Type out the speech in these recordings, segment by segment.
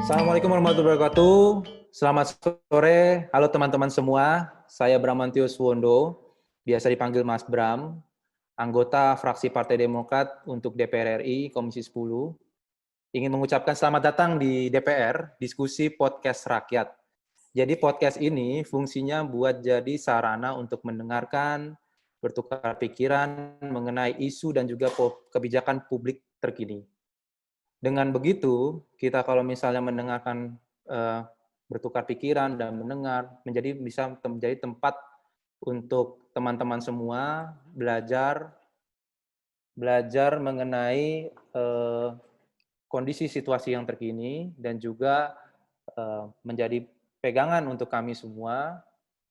Assalamualaikum warahmatullahi wabarakatuh. Selamat sore, halo teman-teman semua. Saya Bramantius Wondo, biasa dipanggil Mas Bram, anggota fraksi Partai Demokrat untuk DPR RI Komisi 10. Ingin mengucapkan selamat datang di DPR, diskusi podcast rakyat. Jadi podcast ini fungsinya buat jadi sarana untuk mendengarkan, bertukar pikiran mengenai isu dan juga kebijakan publik terkini. Dengan begitu, kita kalau misalnya mendengarkan, bertukar pikiran dan mendengar, bisa menjadi tempat untuk teman-teman semua belajar mengenai kondisi situasi yang terkini dan juga menjadi pegangan untuk kami semua,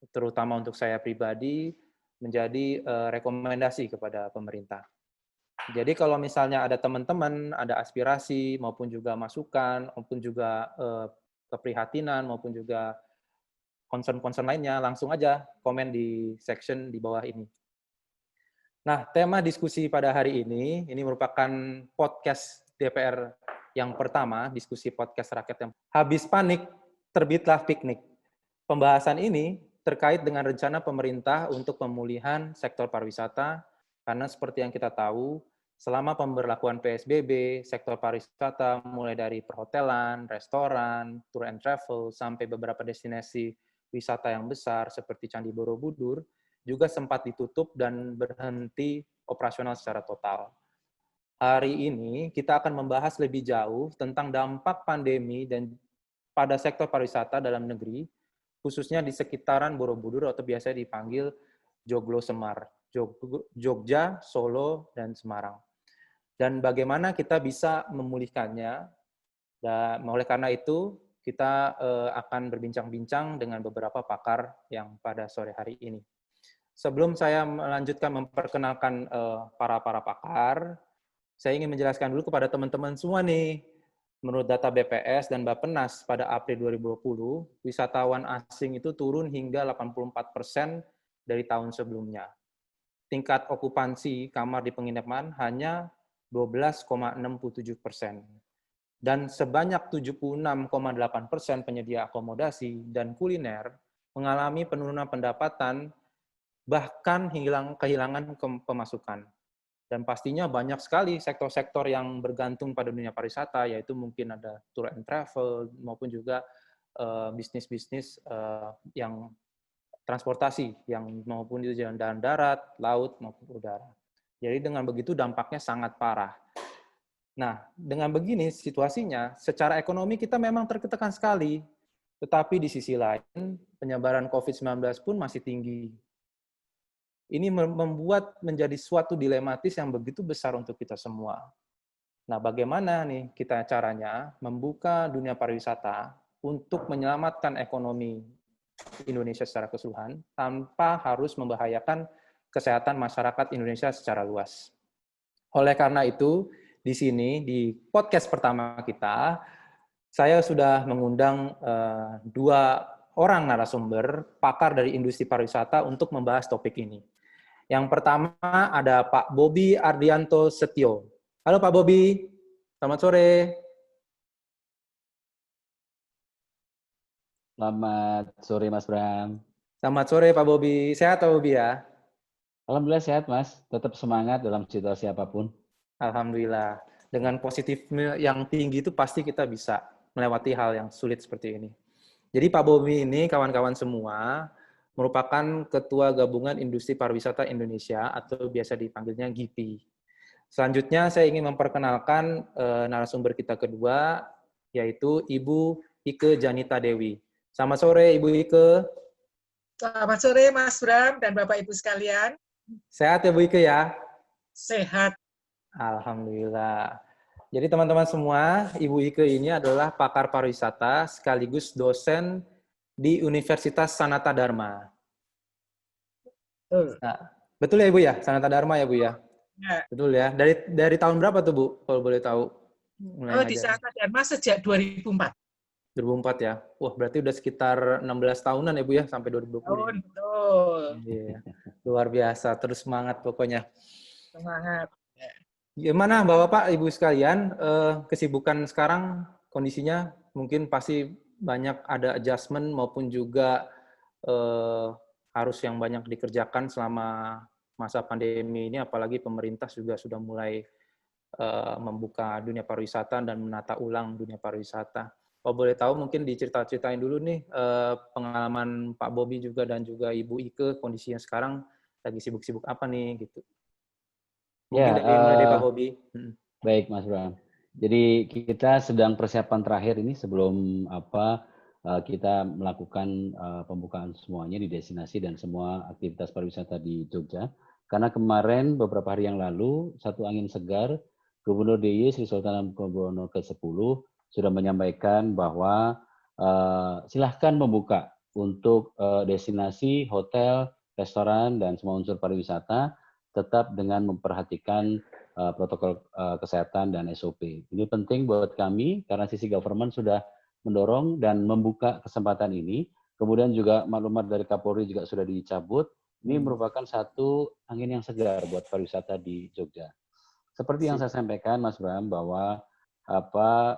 terutama untuk saya pribadi, menjadi rekomendasi kepada pemerintah. Jadi kalau misalnya ada teman-teman, ada aspirasi maupun juga masukan, maupun juga keprihatinan, maupun juga concern-concern lainnya, langsung aja komen di section di bawah ini. Nah, tema diskusi pada hari ini merupakan podcast DPR yang pertama, diskusi podcast rakyat yang habis panik, terbitlah piknik. Pembahasan ini terkait dengan rencana pemerintah untuk pemulihan sektor pariwisata, karena seperti yang kita tahu, selama pemberlakuan PSBB, sektor pariwisata mulai dari perhotelan, restoran, tour and travel, sampai beberapa destinasi wisata yang besar seperti Candi Borobudur, juga sempat ditutup dan berhenti operasional secara total. Hari ini kita akan membahas lebih jauh tentang dampak pandemi dan pada sektor pariwisata dalam negeri, khususnya di sekitaran Borobudur atau biasa dipanggil Joglo Semar, Jogja, Solo, dan Semarang. Dan bagaimana kita bisa memulihkannya. Dan oleh karena itu, kita akan berbincang-bincang dengan beberapa pakar yang pada sore hari ini. Sebelum saya melanjutkan memperkenalkan para pakar, saya ingin menjelaskan dulu kepada teman-teman semua nih. Menurut data BPS dan Bappenas pada April 2020, wisatawan asing itu turun hingga 84% dari tahun sebelumnya. Tingkat okupansi kamar di penginapan hanya 12,67%. Dan sebanyak 76,8% penyedia akomodasi dan kuliner mengalami penurunan pendapatan, bahkan kehilangan pemasukan. Dan pastinya banyak sekali sektor-sektor yang bergantung pada dunia pariwisata, yaitu mungkin ada tour and travel, maupun juga bisnis-bisnis yang transportasi, yang maupun itu jalan darat, laut, maupun udara. Jadi dengan begitu dampaknya sangat parah. Nah, dengan begini situasinya, secara ekonomi kita memang tertekan sekali, tetapi di sisi lain penyebaran COVID-19 pun masih tinggi. Ini membuat menjadi suatu dilematis yang begitu besar untuk kita semua. Nah, bagaimana nih kita caranya membuka dunia pariwisata untuk menyelamatkan ekonomi Indonesia secara keseluruhan tanpa harus membahayakan kesehatan masyarakat Indonesia secara luas. Oleh karena itu, di sini di podcast pertama kita, saya sudah mengundang dua orang narasumber pakar dari industri pariwisata untuk membahas topik ini. Yang pertama ada Pak Bobi Ardianto Setio. Halo Pak Bobi, selamat sore. Selamat sore Mas Bram. Selamat sore Pak Bobi, sehat Pak Bobi ya? Alhamdulillah sehat Mas, tetap semangat dalam situasi apapun. Alhamdulillah, dengan positifnya yang tinggi itu pasti kita bisa melewati hal yang sulit seperti ini. Jadi Pak Bobi ini kawan-kawan semua merupakan Ketua Gabungan Industri Pariwisata Indonesia atau biasa dipanggilnya GIPI. Selanjutnya saya ingin memperkenalkan narasumber kita kedua, yaitu Ibu Ike Janita Dewi. Selamat sore Ibu Ike. Selamat sore Mas Bram dan Bapak Ibu sekalian. Sehat ya Bu Ike ya? Sehat. Alhamdulillah. Jadi teman-teman semua, Ibu Ike ini adalah pakar pariwisata sekaligus dosen di Universitas Sanata Dharma. Nah, betul ya Ibu ya? Sanata Dharma ya Bu ya? Ya. Betul ya. Dari tahun berapa tuh Bu, kalau boleh tahu? Di Sanata Dharma sejak 2004. 2004 ya. Wah, berarti udah sekitar 16 tahunan ya Bu ya, sampai 2020. Betul. Iya. Luar biasa, terus semangat pokoknya. Semangat. Gimana Bapak-Ibu sekalian, kesibukan sekarang kondisinya mungkin pasti banyak ada adjustment maupun juga harus yang banyak dikerjakan selama masa pandemi ini, apalagi pemerintah juga sudah mulai membuka dunia pariwisata dan menata ulang dunia pariwisata. Kalau boleh tahu mungkin dicerita-ceritain dulu nih pengalaman Pak Bobi juga dan juga Ibu Ike, kondisinya sekarang lagi sibuk-sibuk apa nih gitu. Mungkin Ya, mulai dari Pak Bobi. baik Mas Bram. Jadi kita sedang persiapan terakhir ini sebelum kita melakukan pembukaan semuanya di destinasi dan semua aktivitas pariwisata di Jogja. Karena kemarin beberapa hari yang lalu, satu angin segar, Gubernur DIY Sri Sultan Hamengkubuwono ke-10 sudah menyampaikan bahwa silahkan membuka untuk destinasi, hotel, restoran, dan semua unsur pariwisata tetap dengan memperhatikan protokol kesehatan dan SOP. Ini penting buat kami karena sisi government sudah mendorong dan membuka kesempatan ini. Kemudian juga maklumat dari Kapolri juga sudah dicabut. Ini merupakan satu angin yang segar buat pariwisata di Jogja. Seperti yang saya sampaikan, Mas Bram, bahwa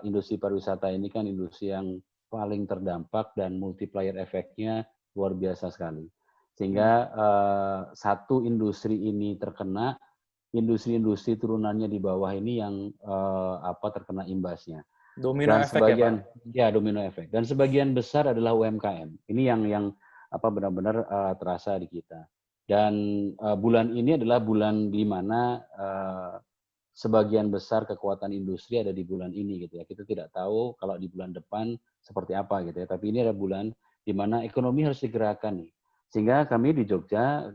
industri pariwisata ini kan industri yang paling terdampak dan multiplier efeknya luar biasa sekali. Sehingga satu industri ini terkena, industri-industri turunannya di bawah ini yang terkena imbasnya. Domino Dan efek sebagian, ya Pak? Domino efek. Dan sebagian besar adalah UMKM. Ini yang benar-benar terasa di kita. Dan bulan ini adalah bulan di mana sebagian besar kekuatan industri ada di bulan ini gitu ya. Kita tidak tahu kalau di bulan depan seperti apa gitu ya. Tapi ini adalah bulan di mana ekonomi harus digerakkan nih. Sehingga kami di Jogja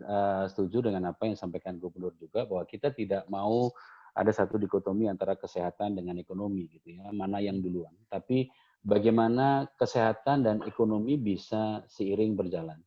setuju dengan apa yang disampaikan Gubernur juga bahwa kita tidak mau ada satu dikotomi antara kesehatan dengan ekonomi gitu ya. Mana yang duluan. Tapi bagaimana kesehatan dan ekonomi bisa seiring berjalan.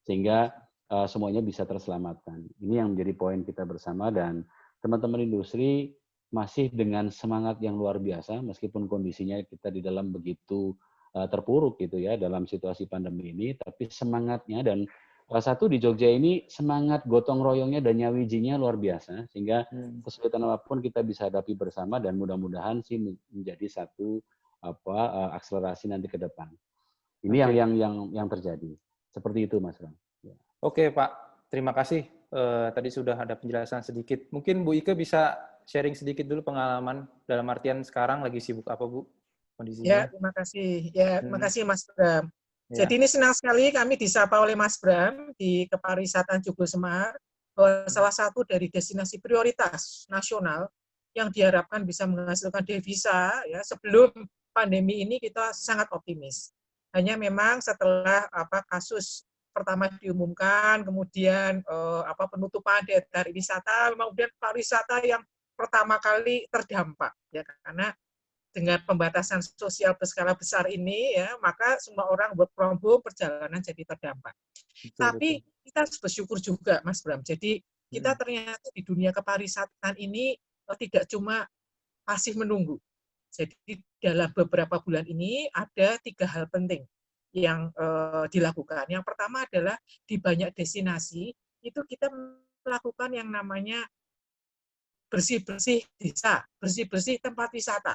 Sehingga semuanya bisa terselamatkan. Ini yang menjadi poin kita bersama dan teman-teman industri masih dengan semangat yang luar biasa meskipun kondisinya kita di dalam begitu terpuruk gitu ya dalam situasi pandemi ini, tapi semangatnya dan satu di Jogja ini semangat gotong royongnya dan nyawijinya luar biasa sehingga kesulitan apapun kita bisa hadapi bersama dan mudah-mudahan sih menjadi satu akselerasi nanti ke depan. Ini yang terjadi. Seperti itu Mas Ram. Oke Pak, terima kasih. Tadi sudah ada penjelasan sedikit. Mungkin Bu Ike bisa sharing sedikit dulu pengalaman dalam artian sekarang lagi sibuk apa Bu kondisinya? Ya, terima kasih. Ya, terima kasih Mas Bram. Ya. Jadi ini senang sekali kami disapa oleh Mas Bram di Kepariwisataan Joglo Semar, bahwa salah satu dari destinasi prioritas nasional yang diharapkan bisa menghasilkan devisa ya sebelum pandemi ini kita sangat optimis. Hanya memang setelah kasus pertama diumumkan, kemudian penutupan daya tarik wisata, kemudian pariwisata yang pertama kali terdampak ya karena dengan pembatasan sosial berskala besar ini ya maka semua orang work from home, perjalanan jadi terdampak. Tapi kita harus bersyukur juga Mas Bram. Jadi kita ternyata di dunia kepariwisataan ini tidak cuma pasif menunggu. Jadi dalam beberapa bulan ini ada 3 hal penting yang dilakukan. Yang pertama adalah di banyak destinasi itu kita melakukan yang namanya bersih-bersih desa, bersih-bersih tempat wisata.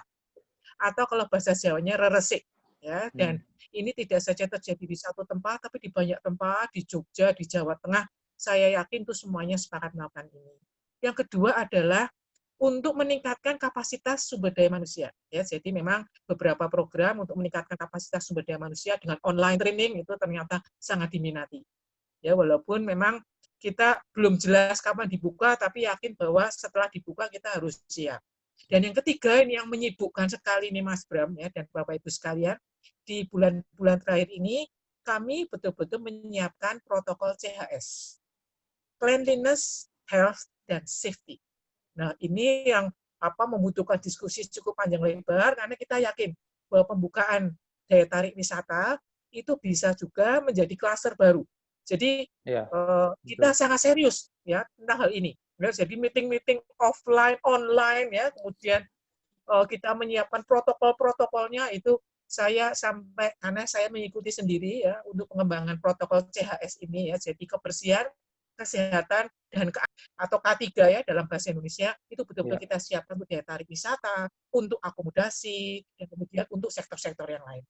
Atau kalau bahasa Jawanya reresik. Ya, dan ini tidak saja terjadi di satu tempat, tapi di banyak tempat, di Jogja, di Jawa Tengah, saya yakin itu semuanya sepakat melakukan ini. Yang kedua adalah untuk meningkatkan kapasitas sumber daya manusia. Ya, jadi memang beberapa program untuk meningkatkan kapasitas sumber daya manusia dengan online training itu ternyata sangat diminati. Ya, walaupun memang kita belum jelas kapan dibuka, tapi yakin bahwa setelah dibuka kita harus siap. Dan yang ketiga ini yang menyibukkan sekali nih Mas Bram ya dan Bapak Ibu sekalian, di bulan-bulan terakhir ini kami betul-betul menyiapkan protokol CHS, cleanliness, health, dan safety. Nah, ini yang membutuhkan diskusi cukup panjang lebar karena kita yakin bahwa pembukaan daya tarik wisata itu bisa juga menjadi klaster baru. Jadi kita sangat serius ya tentang hal ini. Ya, jadi meeting-meeting offline, online ya, kemudian kita menyiapkan protokol-protokolnya itu saya sampai karena saya mengikuti sendiri ya untuk pengembangan protokol CHS ini ya. Jadi kebersihan, kesehatan atau K3 ya dalam bahasa Indonesia, itu betul-betul kita siapkan untuk daya tarik wisata, untuk akomodasi, dan kemudian untuk sektor-sektor yang lain.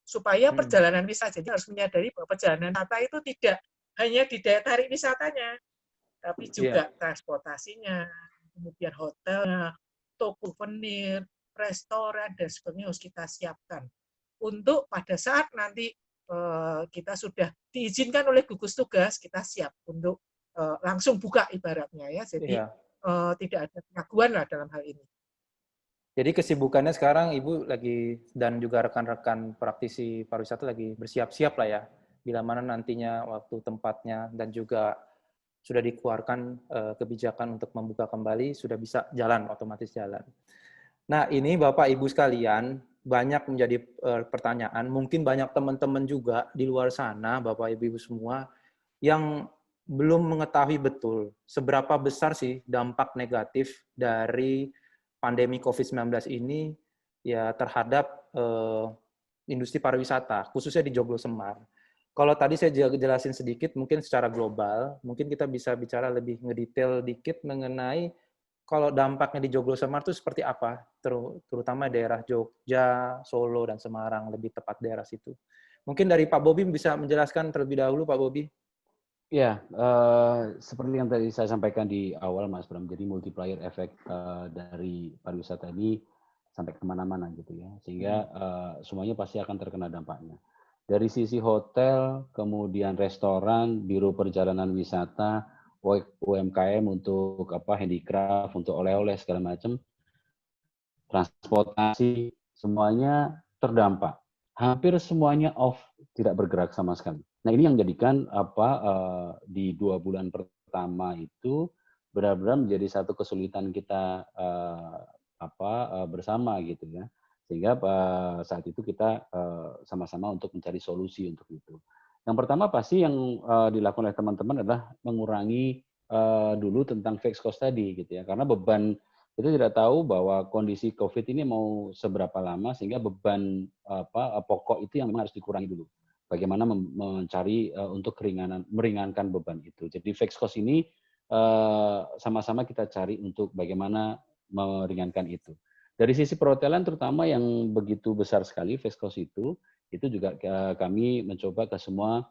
Supaya perjalanan wisata, jadi harus menyadari bahwa perjalanan wisata itu tidak hanya di daya tarik wisatanya, tapi juga transportasinya, kemudian hotelnya, toko souvenir, restoran, dan sebagainya harus kita siapkan. Untuk pada saat nanti kita sudah diizinkan oleh gugus tugas, kita siap untuk langsung buka ibaratnya ya. Jadi tidak ada keraguan lah dalam hal ini. Jadi kesibukannya sekarang Ibu lagi dan juga rekan-rekan praktisi pariwisata lagi bersiap-siap lah ya. Bila mana nantinya waktu tempatnya dan juga sudah dikeluarkan kebijakan untuk membuka kembali, sudah bisa jalan, otomatis jalan. Nah ini Bapak Ibu sekalian, banyak menjadi pertanyaan, mungkin banyak teman-teman juga di luar sana, Bapak Ibu semua, yang belum mengetahui betul seberapa besar sih dampak negatif dari pandemi COVID-19 ini ya terhadap industri pariwisata, khususnya di Joglo Semar. Kalau tadi saya jelasin sedikit, mungkin secara global, mungkin kita bisa bicara lebih ngedetail dikit mengenai kalau dampaknya di Joglo Semar itu seperti apa, terutama daerah Jogja, Solo, dan Semarang, lebih tepat daerah situ. Mungkin dari Pak Bobi bisa menjelaskan terlebih dahulu, Pak Bobi. Ya, seperti yang tadi saya sampaikan di awal, Mas Bram, jadi multiplier efek dari pariwisata ini sampai kemana-mana gitu ya, sehingga semuanya pasti akan terkena dampaknya. Dari sisi hotel, kemudian restoran, biro perjalanan wisata, UMKM untuk handicraft, untuk oleh-oleh segala macam, transportasi, semuanya terdampak. Hampir semuanya off, tidak bergerak sama sekali. Nah ini yang menjadikan di 2 bulan pertama itu benar-benar menjadi satu kesulitan kita bersama gitu ya, sehingga saat itu kita sama-sama untuk mencari solusi untuk itu. Yang pertama pasti yang dilakukan oleh teman-teman adalah mengurangi dulu tentang fixed cost tadi gitu ya, karena beban kita tidak tahu bahwa kondisi COVID ini mau seberapa lama, sehingga beban pokok itu yang memang harus dikurangi dulu. Bagaimana mencari untuk meringankan beban itu. Jadi fixed cost ini sama-sama kita cari untuk bagaimana meringankan itu. Dari sisi perhotelan terutama yang begitu besar sekali fixed cost itu juga kami mencoba ke semua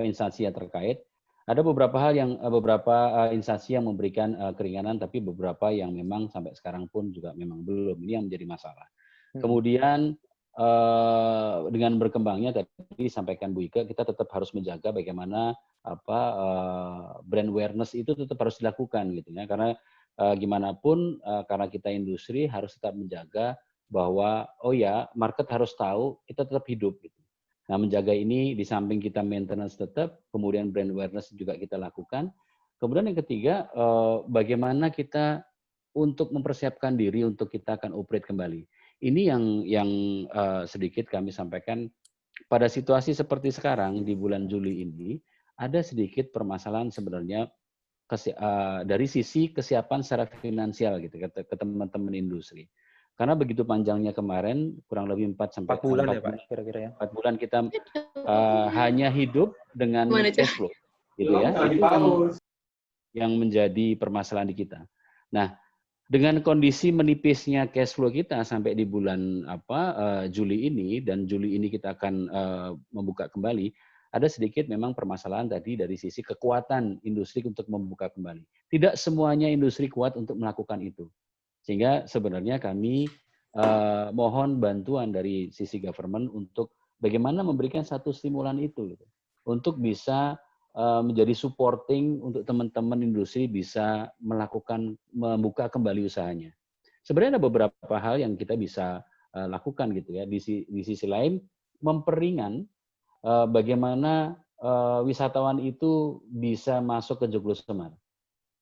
instansi yang terkait. Ada beberapa hal yang beberapa instansi yang memberikan keringanan, tapi beberapa yang memang sampai sekarang pun juga memang belum. Ini yang menjadi masalah. Kemudian dengan berkembangnya tadi disampaikan Bu Ika, kita tetap harus menjaga bagaimana brand awareness itu tetap harus dilakukan gitu ya, karena gimana pun karena kita industri harus tetap menjaga bahwa market harus tahu kita tetap hidup gitu. Nah, menjaga ini di samping kita maintenance tetap, kemudian brand awareness juga kita lakukan. Kemudian yang ketiga, bagaimana kita untuk mempersiapkan diri untuk kita akan operate kembali. Ini yang sedikit kami sampaikan pada situasi seperti sekarang di bulan Juli ini, ada sedikit permasalahan sebenarnya dari sisi kesiapan secara finansial gitu ke teman-teman industri. Karena begitu panjangnya kemarin, kurang lebih 4 bulan ya Pak, kira-kira ya. 4 bulan kita hanya hidup dengan cash flow, gitu ya. Itu yang menjadi permasalahan di kita. Nah, dengan kondisi menipisnya cash flow kita sampai di bulan Juli ini, dan Juli ini kita akan membuka kembali, ada sedikit memang permasalahan tadi dari sisi kekuatan industri untuk membuka kembali. Tidak semuanya industri kuat untuk melakukan itu. Sehingga sebenarnya kami mohon bantuan dari sisi government untuk bagaimana memberikan satu stimulan itu gitu, untuk bisa menjadi supporting untuk teman-teman industri bisa membuka kembali usahanya. Sebenarnya ada beberapa hal yang kita bisa lakukan gitu ya. Di sisi lain memperingan bagaimana wisatawan itu bisa masuk ke Joglo Semar.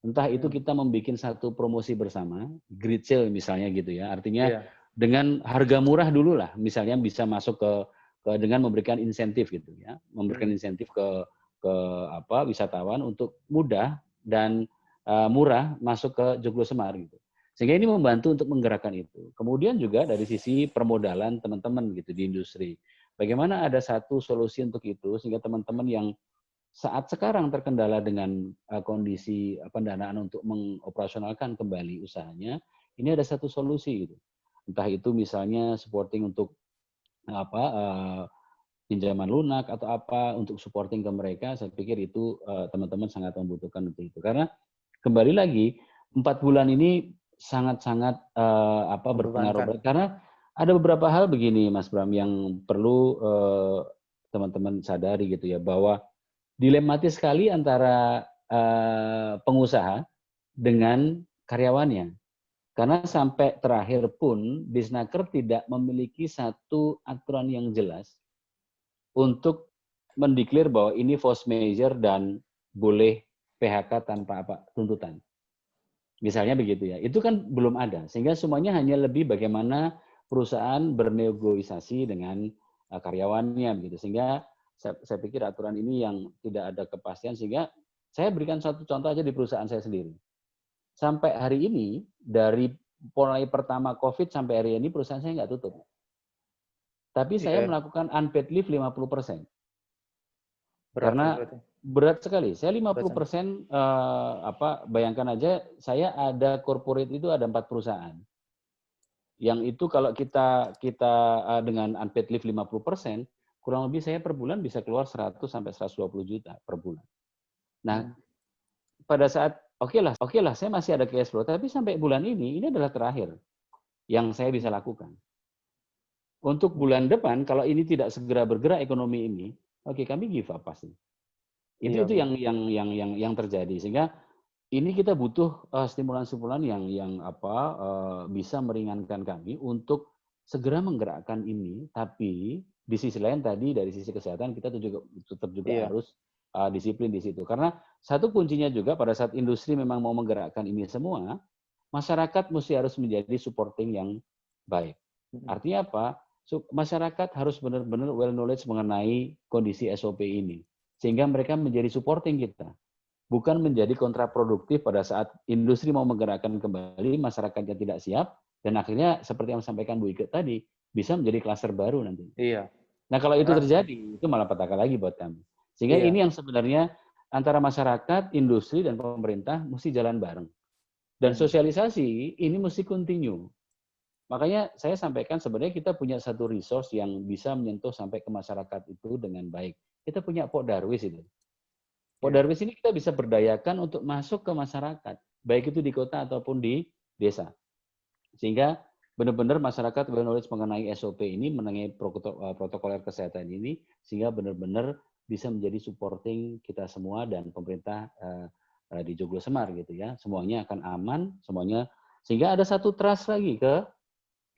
Entah itu kita membuat satu promosi bersama, grid sale misalnya gitu ya. Artinya dengan harga murah dulu lah, misalnya bisa masuk ke dengan memberikan insentif gitu ya, memberikan insentif ke wisatawan untuk mudah dan murah masuk ke Joglo Semar gitu. Sehingga ini membantu untuk menggerakkan itu. Kemudian juga dari sisi permodalan teman-teman gitu di industri. Bagaimana ada satu solusi untuk itu sehingga teman-teman yang saat sekarang terkendala dengan kondisi pendanaan untuk mengoperasionalkan kembali usahanya, ini ada satu solusi gitu. Entah itu misalnya supporting untuk pinjaman lunak atau apa untuk supporting ke mereka, saya pikir itu teman-teman sangat membutuhkan untuk itu. Karena kembali lagi 4 bulan ini sangat-sangat berpengaruh Membebankan. karena ada beberapa hal begini Mas Bram yang perlu teman-teman sadari gitu ya, bahwa dilematis sekali antara pengusaha dengan karyawannya. Karena sampai terakhir pun Disnaker tidak memiliki satu aturan yang jelas untuk mendeklar bahwa ini force majeure dan boleh PHK tanpa tuntutan. Misalnya begitu ya. Itu kan belum ada. Sehingga semuanya hanya lebih bagaimana perusahaan bernegosiasi dengan karyawannya begitu. Sehingga saya pikir aturan ini yang tidak ada kepastian, sehingga saya berikan satu contoh aja di perusahaan saya sendiri. Sampai hari ini, dari mulai pertama COVID sampai hari ini, perusahaan saya nggak tutup. Tapi saya melakukan unpaid leave 50%. Karena berat sekali. Saya 50%, bayangkan aja, saya ada corporate itu ada 4 perusahaan. Yang itu kalau kita dengan unpaid leave 50%, kurang lebih saya per bulan bisa keluar 100 sampai 120 juta per bulan. Nah, pada saat oke lah, saya masih ada cash flow, tapi sampai bulan ini adalah terakhir yang saya bisa lakukan. Untuk bulan depan, kalau ini tidak segera bergerak ekonomi ini, oke, kami give up pasti. Itu yang terjadi. Sehingga ini kita butuh stimulan-stimulan yang bisa meringankan kami untuk segera menggerakkan ini, tapi di sisi lain tadi dari sisi kesehatan kita tetap juga harus disiplin di situ. Karena satu kuncinya juga pada saat industri memang mau menggerakkan ini semua, masyarakat mesti harus menjadi supporting yang baik. Artinya apa? Masyarakat harus benar-benar well knowledge mengenai kondisi SOP ini. Sehingga mereka menjadi supporting kita. Bukan menjadi kontraproduktif pada saat industri mau menggerakkan kembali, masyarakatnya tidak siap, dan akhirnya seperti yang disampaikan Bu Ike tadi, bisa menjadi klaster baru nanti. Iya. Nah kalau itu terjadi, itu malah petaka lagi buat kami. Sehingga ini yang sebenarnya antara masyarakat, industri, dan pemerintah mesti jalan bareng. Dan sosialisasi ini mesti continue. Makanya saya sampaikan sebenarnya kita punya satu resource yang bisa menyentuh sampai ke masyarakat itu dengan baik. Kita punya Pok Darwis itu. Pok Darwis ini kita bisa berdayakan untuk masuk ke masyarakat, baik itu di kota ataupun di desa. Sehingga benar-benar masyarakat well knowledge mengenai SOP ini, mengenai protokoler kesehatan ini, sehingga benar-benar bisa menjadi supporting kita semua dan pemerintah di Joglo Semar gitu ya. Semuanya akan aman, semuanya, sehingga ada satu trust lagi ke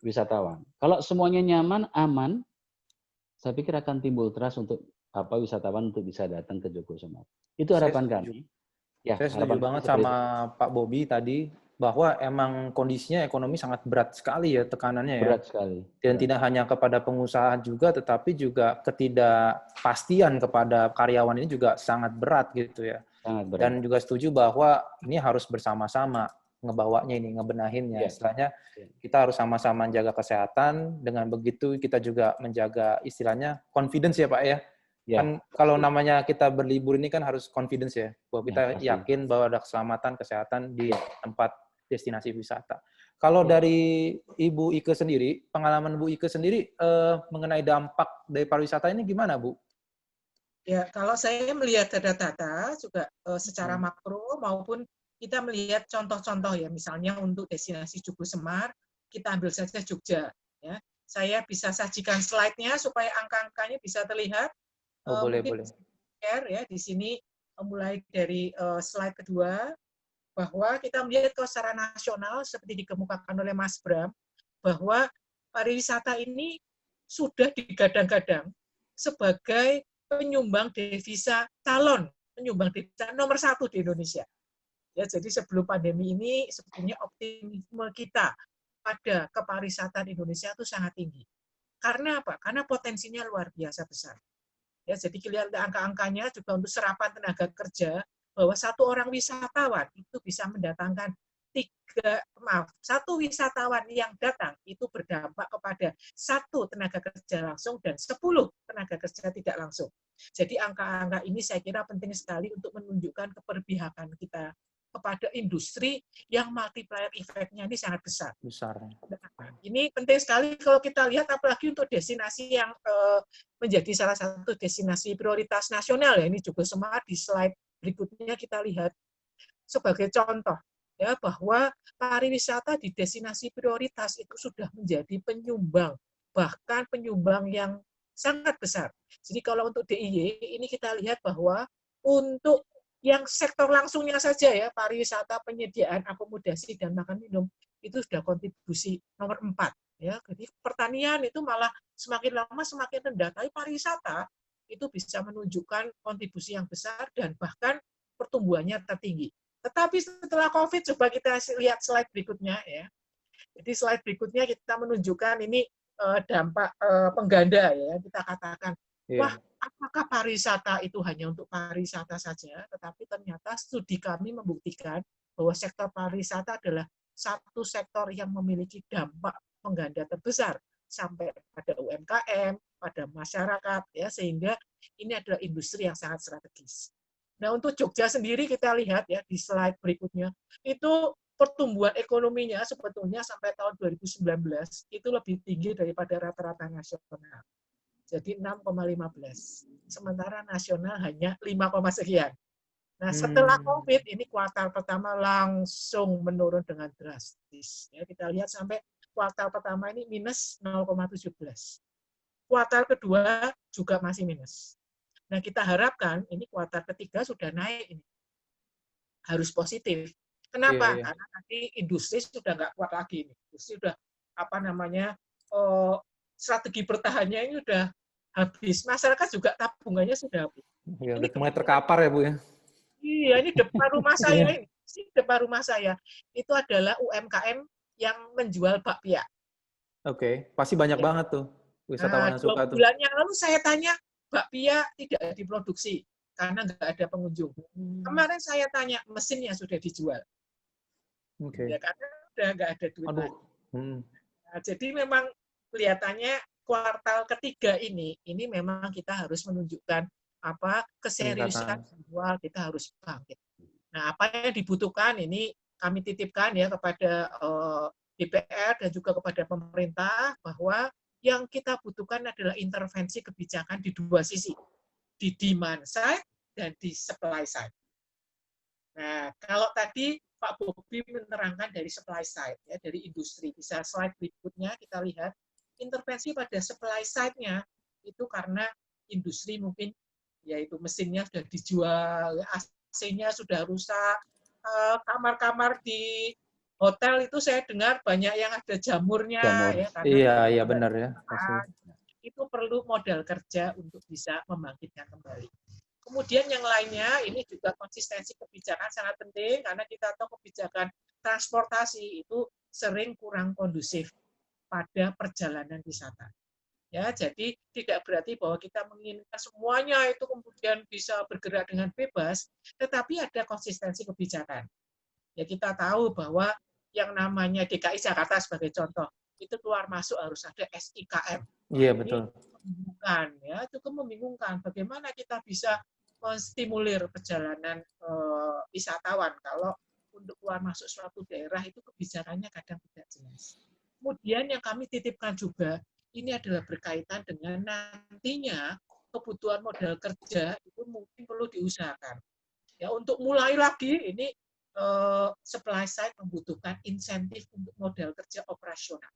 wisatawan. Kalau semuanya nyaman, aman, saya pikir akan timbul trust untuk wisatawan untuk bisa datang ke Joglo Semar. Itu harapan kami. Ya, saya setuju banget sama Pak Bobi tadi, bahwa emang kondisinya ekonomi sangat berat sekali ya tekanannya ya. Berat sekali. Dan tidak hanya kepada pengusaha juga, tetapi juga ketidakpastian kepada karyawan ini juga sangat berat gitu ya. Sangat berat. Dan juga setuju bahwa ini harus bersama-sama ngebawanya ini, ngebenahinnya. Istilahnya kita harus sama-sama menjaga kesehatan, dengan begitu kita juga menjaga istilahnya confidence ya Pak ya. Kan kalau namanya kita berlibur ini kan harus confidence ya, bahwa kita yakin bahwa ada keselamatan, kesehatan di tempat destinasi wisata. Kalau dari Ibu Ike sendiri, pengalaman Bu Ike sendiri mengenai dampak dari pariwisata ini gimana Bu? Ya, kalau saya melihat data-data juga secara makro maupun kita melihat contoh-contoh ya, misalnya untuk destinasi Joglo Semar, kita ambil saja Jogja. Ya, saya bisa sajikan slide-nya supaya angka-angkanya bisa terlihat. Boleh. Share ya di sini mulai dari slide kedua, bahwa kita melihat secara nasional seperti dikemukakan oleh Mas Bram, bahwa pariwisata ini sudah digadang-gadang sebagai penyumbang devisa calon, penyumbang devisa nomor 1 di Indonesia. Ya, jadi sebelum pandemi ini sebetulnya optimisme kita pada kepariwisataan Indonesia itu sangat tinggi. Karena apa? Karena potensinya luar biasa besar. Ya, jadi kelihatan angka-angkanya juga untuk serapan tenaga kerja, bahwa satu orang wisatawan itu bisa mendatangkan satu wisatawan yang datang itu berdampak kepada 1 tenaga kerja langsung dan 10 tenaga kerja tidak langsung. Jadi angka-angka ini saya kira penting sekali untuk menunjukkan keberpihakan kita kepada industri yang multiplier effect-nya ini sangat besar. Nah, ini penting sekali kalau kita lihat, apalagi untuk destinasi yang menjadi salah satu destinasi prioritas nasional ya, ini juga semangat di slide berikutnya kita lihat sebagai contoh ya bahwa pariwisata di destinasi prioritas itu sudah menjadi penyumbang, bahkan penyumbang yang sangat besar. Jadi kalau untuk DIY ini kita lihat bahwa untuk yang sektor langsungnya saja ya, pariwisata, penyediaan akomodasi dan makan minum itu sudah kontribusi nomor 4 ya. Jadi pertanian itu malah semakin lama semakin rendah, tapi pariwisata itu bisa menunjukkan kontribusi yang besar dan bahkan pertumbuhannya tertinggi. Tetapi setelah COVID, coba kita lihat slide berikutnya ya. Jadi slide berikutnya kita menunjukkan ini dampak pengganda ya. Kita katakan, wah, apakah pariwisata itu hanya untuk pariwisata saja? Tetapi ternyata studi kami membuktikan bahwa sektor pariwisata adalah satu sektor yang memiliki dampak pengganda terbesar sampai pada UMKM, pada masyarakat ya, sehingga ini adalah industri yang sangat strategis. Nah, untuk Jogja sendiri kita lihat ya di slide berikutnya, itu pertumbuhan ekonominya sebetulnya sampai tahun 2019 itu lebih tinggi daripada rata-rata nasional. Jadi 6,15. Sementara nasional hanya 5, sekian. Nah, setelah COVID ini kuartal pertama langsung menurun dengan drastis. Ya, kita lihat sampai kuartal pertama ini minus 0,17. Kuartal kedua juga masih minus. Nah, kita harapkan ini kuartal ketiga sudah naik ini. Harus positif. Kenapa? Karena nanti industri sudah nggak kuat lagi. Industri sudah strategi bertahannya ini sudah habis. Masyarakat juga tabungannya sudah habis. Ya, ini mulai terkapar ya Bu ya. Iya, ini depan rumah saya ini. Depan rumah saya itu adalah UMKM yang menjual bakpia. Oke, pasti banyak banget tuh wisatawan yang suka tuh. 2 bulan yang lalu saya tanya, bakpia tidak diproduksi karena nggak ada pengunjung. Kemarin saya tanya, mesinnya sudah dijual. Ya, karena udah nggak ada duit lagi. Nah, jadi memang kelihatannya kuartal ketiga ini memang kita harus menunjukkan keseriusan bahwa kita harus bangkit. Nah, apa yang dibutuhkan ini kami titipkan ya kepada DPR dan juga kepada pemerintah bahwa yang kita butuhkan adalah intervensi kebijakan di 2 sisi, di demand side dan di supply side. Nah, kalau tadi Pak Bobi menerangkan dari supply side, ya, dari industri. Bisa slide berikutnya kita lihat intervensi pada supply side-nya itu karena industri mungkin yaitu mesinnya sudah dijual, AC-nya sudah rusak, kamar-kamar di hotel itu saya dengar banyak yang ada jamurnya. Ya, iya benar ya. Itu perlu modal kerja untuk bisa membangkitkan kembali. Kemudian yang lainnya, ini juga konsistensi kebijakan sangat penting, karena kita tahu kebijakan transportasi itu sering kurang kondusif pada perjalanan wisata. Ya, jadi tidak berarti bahwa kita menginginkan semuanya itu kemudian bisa bergerak dengan bebas, tetapi ada konsistensi kebijakan. Ya, kita tahu bahwa yang namanya DKI Jakarta sebagai contoh, itu keluar masuk harus ada SIKM. Iya, betul. Membingungkan, ya, cukup membingungkan. Bagaimana kita bisa menstimulir perjalanan wisatawan kalau untuk keluar masuk suatu daerah itu kebijakannya kadang tidak jelas. Kemudian yang kami titipkan juga, ini adalah berkaitan dengan nantinya kebutuhan modal kerja itu mungkin perlu diusahakan. Ya, untuk mulai lagi ini supply side membutuhkan insentif untuk modal kerja operasional.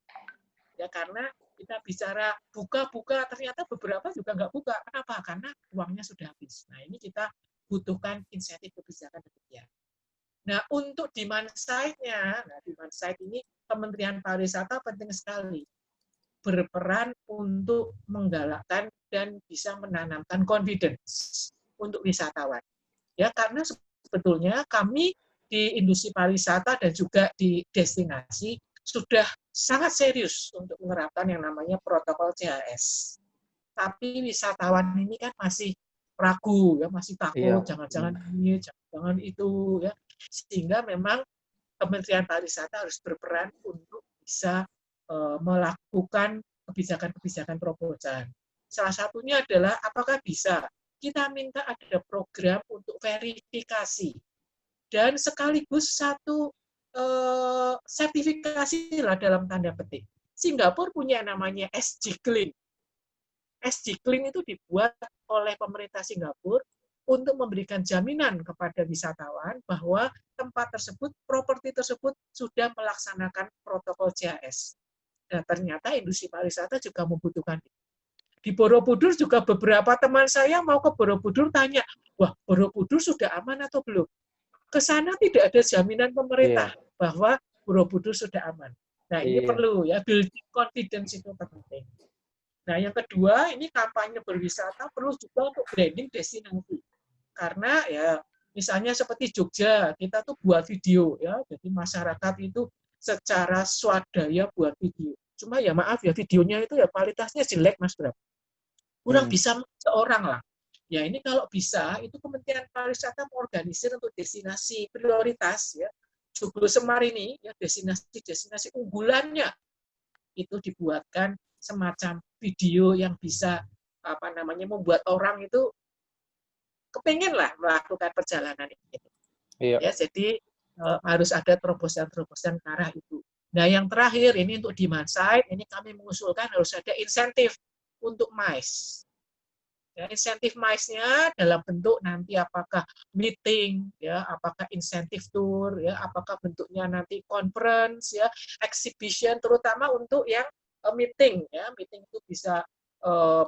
Ya, karena kita bicara buka-buka, ternyata beberapa juga nggak buka. Kenapa? Karena uangnya sudah habis. Nah, ini kita butuhkan insentif kebijakan demikian. Nah, untuk demand side-nya, demand side ini Kementerian Pariwisata penting sekali berperan untuk menggalakkan dan bisa menanamkan confidence untuk wisatawan. Ya, karena sebetulnya kami di industri pariwisata dan juga di destinasi sudah sangat serius untuk menerapkan yang namanya protokol CHS. Tapi wisatawan ini kan masih ragu, ya, masih takut, jangan-jangan ini, jangan-jangan itu, ya. Sehingga memang Kementerian Pariwisata harus berperan untuk bisa melakukan kebijakan-kebijakan terobosan. Salah satunya adalah apakah bisa kita minta ada program untuk verifikasi dan sekaligus satu sertifikasi lah dalam tanda petik. Singapura punya namanya SG Clean. SG Clean itu dibuat oleh pemerintah Singapura untuk memberikan jaminan kepada wisatawan bahwa tempat tersebut, properti tersebut sudah melaksanakan protokol JHS. Dan ternyata industri pariwisata juga membutuhkan itu. Di Borobudur juga beberapa teman saya mau ke Borobudur tanya, wah Borobudur sudah aman atau belum? Ke sana tidak ada jaminan pemerintah bahwa Borobudur sudah aman. Nah ini perlu ya, building confidence itu penting. Nah yang kedua, ini kampanye berwisata perlu juga untuk branding destinasi. Karena ya misalnya seperti Jogja, kita tuh buat video ya, jadi masyarakat itu secara swadaya buat video. Cuma ya maaf ya, videonya itu ya kualitasnya jelek Mas Bram. Kurang bisa seorang lah. Ya ini kalau bisa, itu Kementerian Pariwisata mengorganisir untuk destinasi prioritas ya. Joglo Semar ini ya destinasi unggulannya itu dibuatkan semacam video yang bisa membuat orang itu kepengen lah melakukan perjalanan ini. Iya. Ya, jadi harus ada terobosan-terobosan ke arah itu. Nah, yang terakhir ini untuk demand side, ini kami mengusulkan harus ada insentif untuk MICE. Ya, insentif MICE-nya dalam bentuk nanti apakah meeting, ya, apakah insentif tour, ya, apakah bentuknya nanti conference, ya, exhibition, terutama untuk yang meeting, ya, meeting itu bisa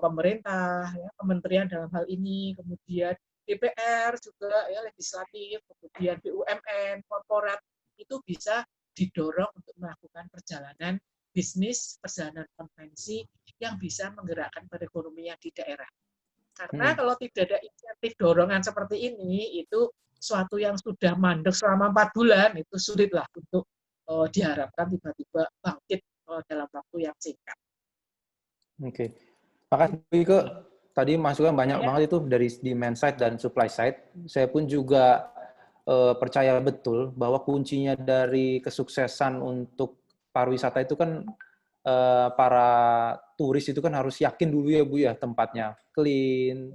pemerintah, ya, kementerian dalam hal ini, kemudian DPR juga ya legislatif, kemudian BUMN, korporat itu bisa didorong untuk melakukan perjalanan bisnis, perjalanan konvensi yang bisa menggerakkan perekonomian di daerah. Karena kalau tidak ada insentif dorongan seperti ini, itu suatu yang sudah mandek selama 4 bulan, itu sulitlah untuk diharapkan tiba-tiba bangkit dalam waktu yang singkat. Oke. Makasih Ike. Tadi masukan banyak banget itu dari demand side dan supply side. Saya pun juga percaya betul bahwa kuncinya dari kesuksesan untuk pariwisata itu kan para turis itu kan harus yakin dulu ya Bu ya, tempatnya clean,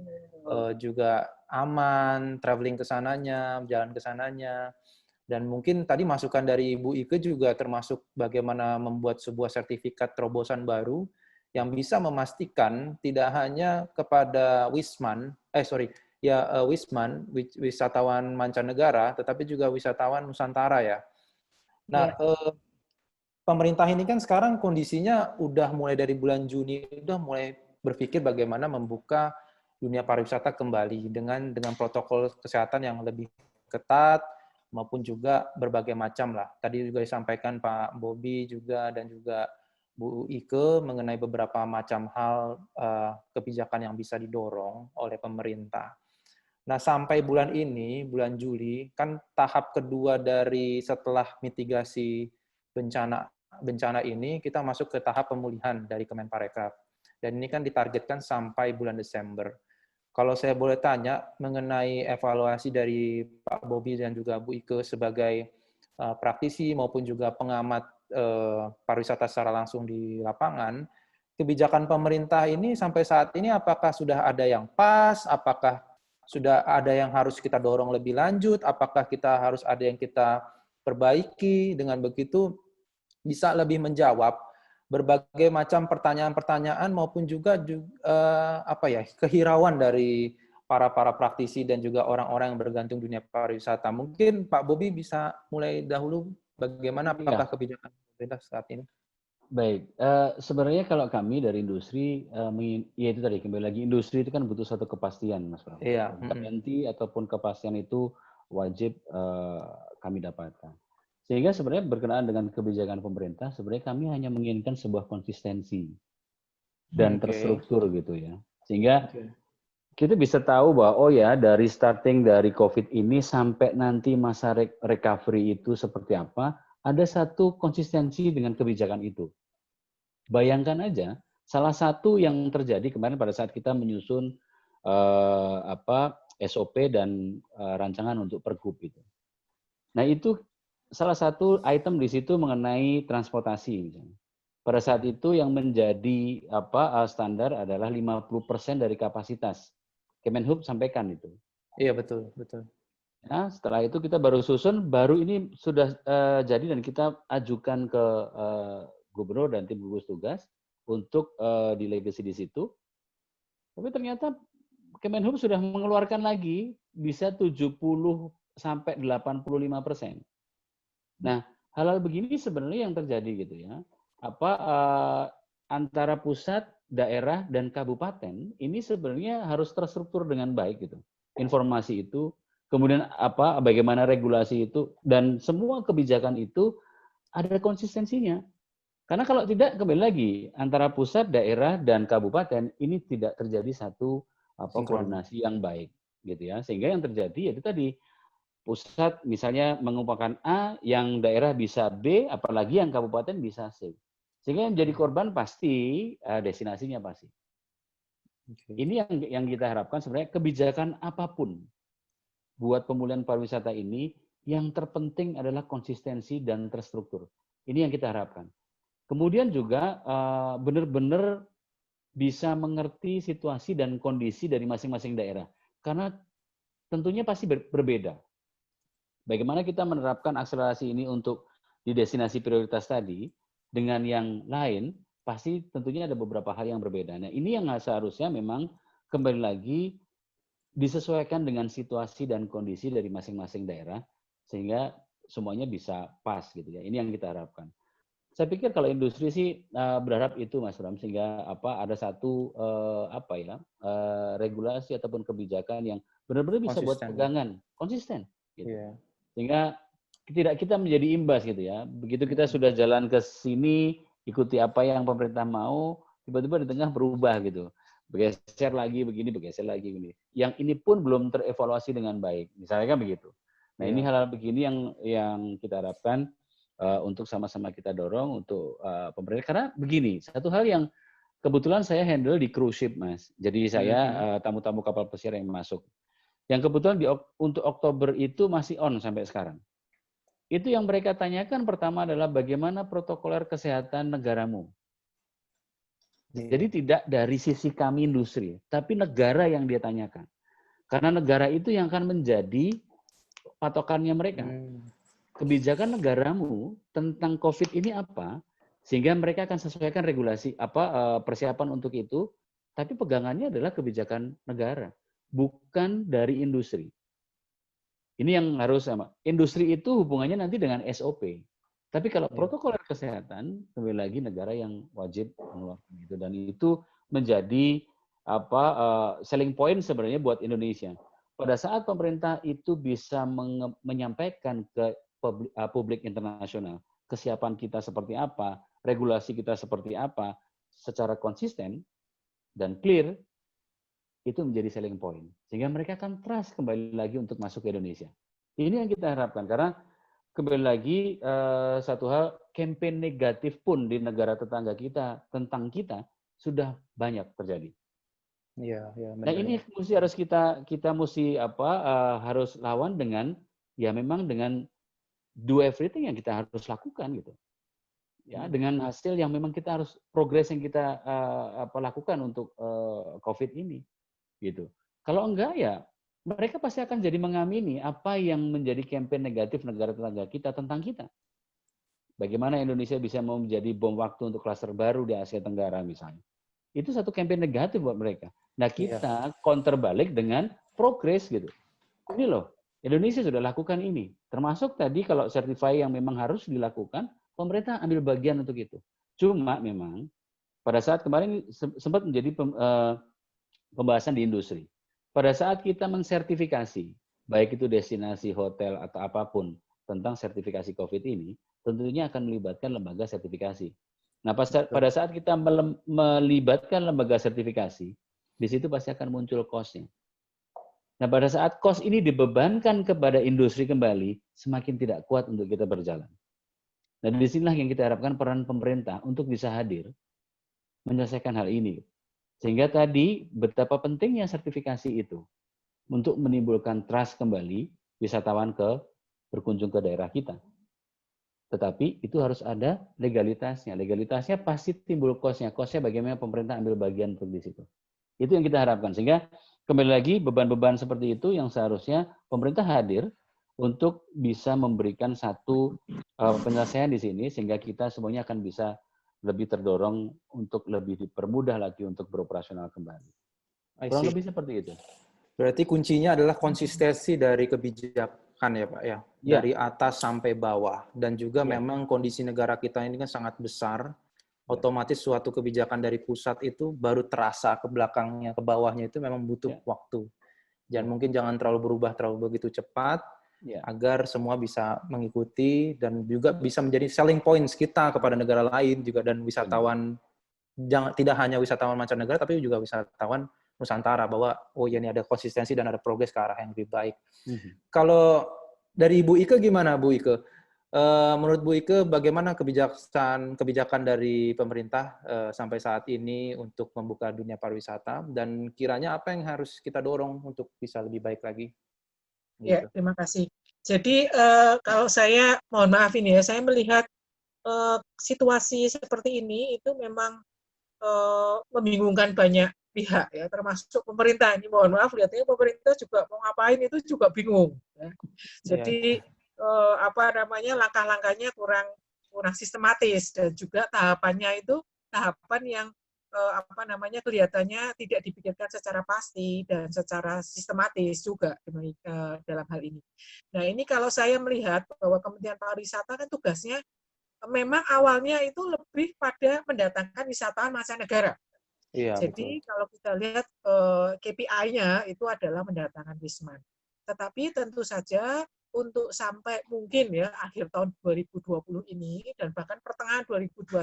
juga aman, traveling ke sananya, jalan ke sananya. Dan mungkin tadi masukan dari Ibu Ike juga termasuk bagaimana membuat sebuah sertifikat terobosan baru yang bisa memastikan tidak hanya kepada wisatawan mancanegara, tetapi juga wisatawan Nusantara ya. Nah, pemerintah ini kan sekarang kondisinya udah mulai dari bulan Juni, udah mulai berpikir bagaimana membuka dunia pariwisata kembali dengan protokol kesehatan yang lebih ketat, maupun juga berbagai macam lah. Tadi juga disampaikan Pak Bobi juga dan juga Bu Ike mengenai beberapa macam hal kebijakan yang bisa didorong oleh pemerintah. Nah, sampai bulan ini, bulan Juli, kan tahap kedua dari setelah mitigasi bencana ini, kita masuk ke tahap pemulihan dari Kemenparekraf. Dan ini kan ditargetkan sampai bulan Desember. Kalau saya boleh tanya mengenai evaluasi dari Pak Bobi dan juga Bu Ike sebagai praktisi maupun juga pengamat pariwisata secara langsung di lapangan, kebijakan pemerintah ini sampai saat ini apakah sudah ada yang pas, apakah sudah ada yang harus kita dorong lebih lanjut, apakah kita harus ada yang kita perbaiki, dengan begitu bisa lebih menjawab berbagai macam pertanyaan-pertanyaan maupun juga kehirauan dari para praktisi dan juga orang-orang yang bergantung dunia pariwisata. Mungkin Pak Bobi bisa mulai dahulu bagaimana apakah kebijakan pemerintah saat ini? Baik, sebenarnya kalau kami dari industri, ya itu tadi kembali lagi industri itu kan butuh satu kepastian, Mas Bram. Iya. Garansi ataupun kepastian itu wajib kami dapatkan. Sehingga sebenarnya berkenaan dengan kebijakan pemerintah, sebenarnya kami hanya menginginkan sebuah konsistensi dan terstruktur gitu ya. Sehingga kita bisa tahu bahwa oh ya dari starting dari COVID ini sampai nanti masa recovery itu seperti apa, ada satu konsistensi dengan kebijakan itu. Bayangkan aja, salah satu yang terjadi kemarin pada saat kita menyusun SOP dan rancangan untuk pergub itu. Nah itu salah satu item di situ mengenai transportasi misalnya. Pada saat itu yang menjadi standar adalah 50% dari kapasitas. Kemenhub sampaikan itu. Iya, betul, betul. Nah, setelah itu kita baru susun, baru ini sudah jadi dan kita ajukan ke gubernur dan tim gugus tugas untuk delegasi di situ. Tapi ternyata Kemenhub sudah mengeluarkan lagi bisa 70 sampai 85%. Nah, hal-hal begini sebenarnya yang terjadi gitu ya. Antara pusat, daerah, dan kabupaten ini sebenarnya harus terstruktur dengan baik gitu. Informasi itu, kemudian bagaimana regulasi itu, dan semua kebijakan itu ada konsistensinya. Karena kalau tidak, kembali lagi antara pusat, daerah, dan kabupaten ini tidak terjadi satu koordinasi yang baik, gitu ya. Sehingga yang terjadi itu tadi pusat misalnya mengumpulkan A, yang daerah bisa B, apalagi yang kabupaten bisa C. Sehingga yang jadi korban pasti destinasinya pasti. Ini yang kita harapkan sebenarnya kebijakan apapun buat pemulihan pariwisata ini, yang terpenting adalah konsistensi dan terstruktur. Ini yang kita harapkan. Kemudian juga benar-benar bisa mengerti situasi dan kondisi dari masing-masing daerah. Karena tentunya pasti berbeda. Bagaimana kita menerapkan akselerasi ini untuk di destinasi prioritas tadi, dengan yang lain, pasti tentunya ada beberapa hal yang berbeda. Nah, ini yang seharusnya memang kembali lagi disesuaikan dengan situasi dan kondisi dari masing-masing daerah, sehingga semuanya bisa pas gitu ya. Ini yang kita harapkan. Saya pikir kalau industri sih berharap itu, Mas Bram, sehingga ada satu regulasi ataupun kebijakan yang benar-benar bisa buat pegangan, konsisten. Gitu. Yeah. Sehingga tidak kita menjadi imbas gitu ya. Begitu kita sudah jalan ke sini, ikuti apa yang pemerintah mau, tiba-tiba di tengah berubah gitu. Bergeser lagi begini, bergeser lagi begini. Yang ini pun belum terevaluasi dengan baik. Misalnya kan begitu. Nah, ini hal-hal begini yang kita harapkan untuk sama-sama kita dorong untuk pemerintah. Karena begini, satu hal yang kebetulan saya handle di cruise ship, Mas. Jadi saya tamu-tamu kapal pesiar yang masuk. Yang kebetulan untuk Oktober itu masih on sampai sekarang. Itu yang mereka tanyakan pertama adalah bagaimana protokoler kesehatan negaramu. Jadi tidak dari sisi kami industri, tapi negara yang dia tanyakan. Karena negara itu yang akan menjadi patokannya mereka. Kebijakan negaramu tentang COVID ini apa, sehingga mereka akan sesuaikan regulasi persiapan untuk itu, tapi pegangannya adalah kebijakan negara, bukan dari industri. Ini yang harus sama. Industri itu hubungannya nanti dengan SOP. Tapi kalau protokol kesehatan, kembali lagi negara yang wajib mengeluarkan itu. Dan itu menjadi selling point sebenarnya buat Indonesia. Pada saat pemerintah itu bisa menyampaikan ke publik internasional, kesiapan kita seperti apa, regulasi kita seperti apa, secara konsisten dan clear, itu menjadi selling point. Sehingga mereka akan trust kembali lagi untuk masuk ke Indonesia. Ini yang kita harapkan. Karena kembali lagi satu hal, campaign negatif pun di negara tetangga kita tentang kita sudah banyak terjadi. Nah ini harus kita mesti harus lawan dengan memang dengan do everything yang kita harus lakukan gitu. Ya, dengan hasil yang memang kita harus progres yang kita lakukan untuk COVID ini. Gitu. Kalau enggak ya mereka pasti akan jadi mengamini apa yang menjadi campaign negatif negara tetangga kita tentang kita. Bagaimana Indonesia bisa mau menjadi bom waktu untuk klaster baru di Asia Tenggara misalnya. Itu satu campaign negatif buat mereka. Nah kita counter balik dengan progres gitu. Ini loh, Indonesia sudah lakukan ini. Termasuk tadi kalau certify yang memang harus dilakukan, pemerintah ambil bagian untuk itu. Cuma memang pada saat kemarin sempat menjadi pembahasan di industri. Pada saat kita mensertifikasi, baik itu destinasi, hotel, atau apapun, tentang sertifikasi COVID ini, tentunya akan melibatkan lembaga sertifikasi. Nah, pada saat kita melibatkan lembaga sertifikasi, di situ pasti akan muncul cost-nya. Nah, pada saat cost ini dibebankan kepada industri kembali, semakin tidak kuat untuk kita berjalan. Nah, disinilah yang kita harapkan peran pemerintah untuk bisa hadir, menyelesaikan hal ini. Sehingga tadi betapa pentingnya sertifikasi itu untuk menimbulkan trust kembali wisatawan berkunjung ke daerah kita. Tetapi itu harus ada legalitasnya. Legalitasnya pasti timbul cost-nya. Cost-nya bagaimana pemerintah ambil bagian untuk di situ. Itu yang kita harapkan. Sehingga kembali lagi beban-beban seperti itu yang seharusnya pemerintah hadir untuk bisa memberikan satu penyelesaian di sini sehingga kita semuanya akan bisa lebih terdorong untuk lebih dipermudah lagi untuk beroperasional kembali. Kurang lebih seperti itu. Berarti kuncinya adalah konsistensi dari kebijakan ya Pak ya, dari atas sampai bawah, dan juga memang kondisi negara kita ini kan sangat besar, otomatis suatu kebijakan dari pusat itu baru terasa ke belakangnya, ke bawahnya itu memang butuh waktu. Dan mungkin jangan terlalu berubah terlalu begitu cepat, agar semua bisa mengikuti dan juga bisa menjadi selling points kita kepada negara lain juga, dan wisatawan tidak hanya wisatawan mancanegara tapi juga wisatawan Nusantara, bahwa oh ya ini ada konsistensi dan ada progres ke arah yang lebih baik. Kalau dari Bu Ike gimana Bu Ike? Menurut Bu Ike bagaimana kebijakan dari pemerintah sampai saat ini untuk membuka dunia pariwisata, dan kiranya apa yang harus kita dorong untuk bisa lebih baik lagi? Ya, terima kasih. Jadi kalau saya mohon maaf ini ya, saya melihat situasi seperti ini itu memang membingungkan banyak pihak ya, termasuk pemerintah. Ini mohon maaf, lihatnya pemerintah juga mau ngapain itu juga bingung. Ya. Jadi langkah-langkahnya kurang sistematis, dan juga tahapannya itu tahapan yang kelihatannya tidak dipikirkan secara pasti dan secara sistematis juga dalam hal ini. Nah ini kalau saya melihat bahwa Kementerian Pariwisata kan tugasnya memang awalnya itu lebih pada mendatangkan wisatawan mancanegara. Iya, jadi betul. Kalau kita lihat KPI-nya itu adalah mendatangkan wisman. Tetapi tentu saja untuk sampai mungkin ya akhir tahun 2020 ini dan bahkan pertengahan 2021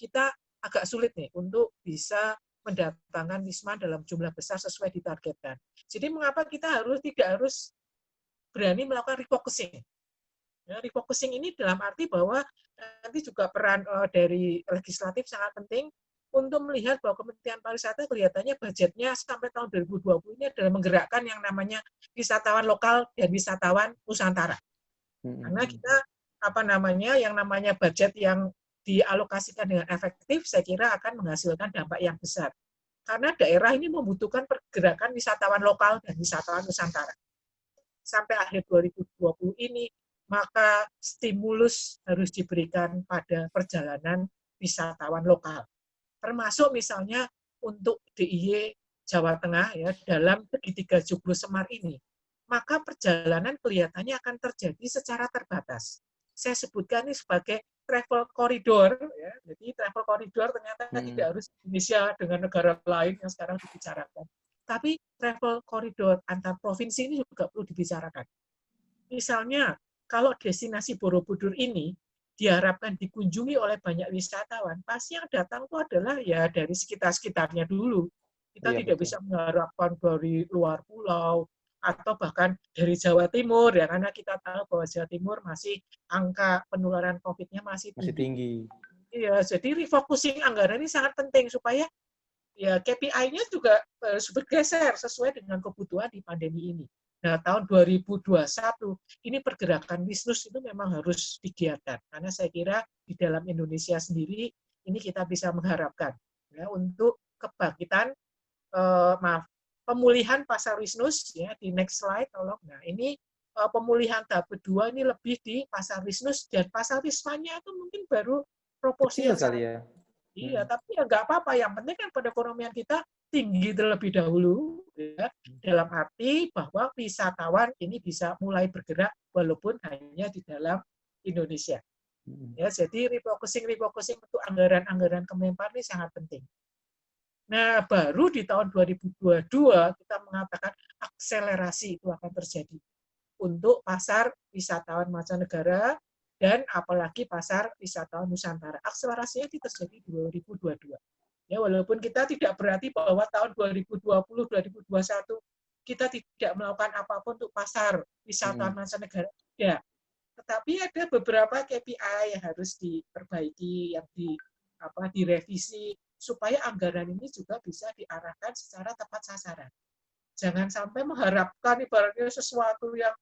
kita agak sulit nih untuk bisa mendatangkan wisman dalam jumlah besar sesuai ditargetkan. Jadi mengapa kita tidak harus berani melakukan refocusing? Ya, refocusing ini dalam arti bahwa nanti juga peran dari legislatif sangat penting untuk melihat bahwa Kementerian Pariwisata kelihatannya budgetnya sampai tahun 2020 ini adalah menggerakkan yang namanya wisatawan lokal dan wisatawan Nusantara. Karena kita yang namanya budget yang dialokasikan dengan efektif, saya kira akan menghasilkan dampak yang besar. Karena daerah ini membutuhkan pergerakan wisatawan lokal dan wisatawan Nusantara. Sampai akhir 2020 ini, maka stimulus harus diberikan pada perjalanan wisatawan lokal. Termasuk misalnya untuk DIY Jawa Tengah ya dalam segitiga Joglo Semar ini, maka perjalanan kelihatannya akan terjadi secara terbatas. Saya sebutkan ini sebagai travel corridor, ya. Jadi travel corridor ternyata tidak harus Indonesia dengan negara lain yang sekarang dibicarakan. Tapi travel corridor antar provinsi ini juga perlu dibicarakan. Misalnya, kalau destinasi Borobudur ini diharapkan dikunjungi oleh banyak wisatawan, pasti yang datang itu adalah ya dari sekitar-sekitarnya dulu. Kita tidak bisa mengharapkan dari luar pulau atau bahkan dari Jawa Timur ya, karena kita tahu bahwa Jawa Timur masih angka penularan COVID-nya masih tinggi. Iya, jadi refocusing anggaran ini sangat penting supaya ya KPI-nya juga harus bergeser sesuai dengan kebutuhan di pandemi ini. Nah, tahun 2021 ini pergerakan bisnis itu memang harus digiatkan, karena saya kira di dalam Indonesia sendiri ini kita bisa mengharapkan ya untuk kebangkitan pemulihan pasar wisnus ya, di next slide tolong. Nah, ini pemulihan tahap kedua ini lebih di pasar wisnus, dan pasar wismanya itu mungkin baru proporsi yang kali ya. Iya, tapi ya nggak apa-apa. Yang penting kan perekonomian kita tinggi terlebih dahulu, ya. Dalam arti bahwa wisatawan ini bisa mulai bergerak walaupun hanya di dalam Indonesia. Ya, jadi refocusing untuk anggaran Kemenpar ini sangat penting. Nah, baru di tahun 2022 kita mengatakan akselerasi itu akan terjadi untuk pasar wisatawan mancanegara dan apalagi pasar wisatawan Nusantara. Akselerasinya itu terjadi 2022. Ya, walaupun kita tidak berarti bahwa tahun 2020-2021 kita tidak melakukan apapun untuk pasar wisatawan mancanegara. Ya. Tetapi ada beberapa KPI yang harus diperbaiki, yang direvisi supaya anggaran ini juga bisa diarahkan secara tepat sasaran. Jangan sampai mengharapkan ibaratnya sesuatu yang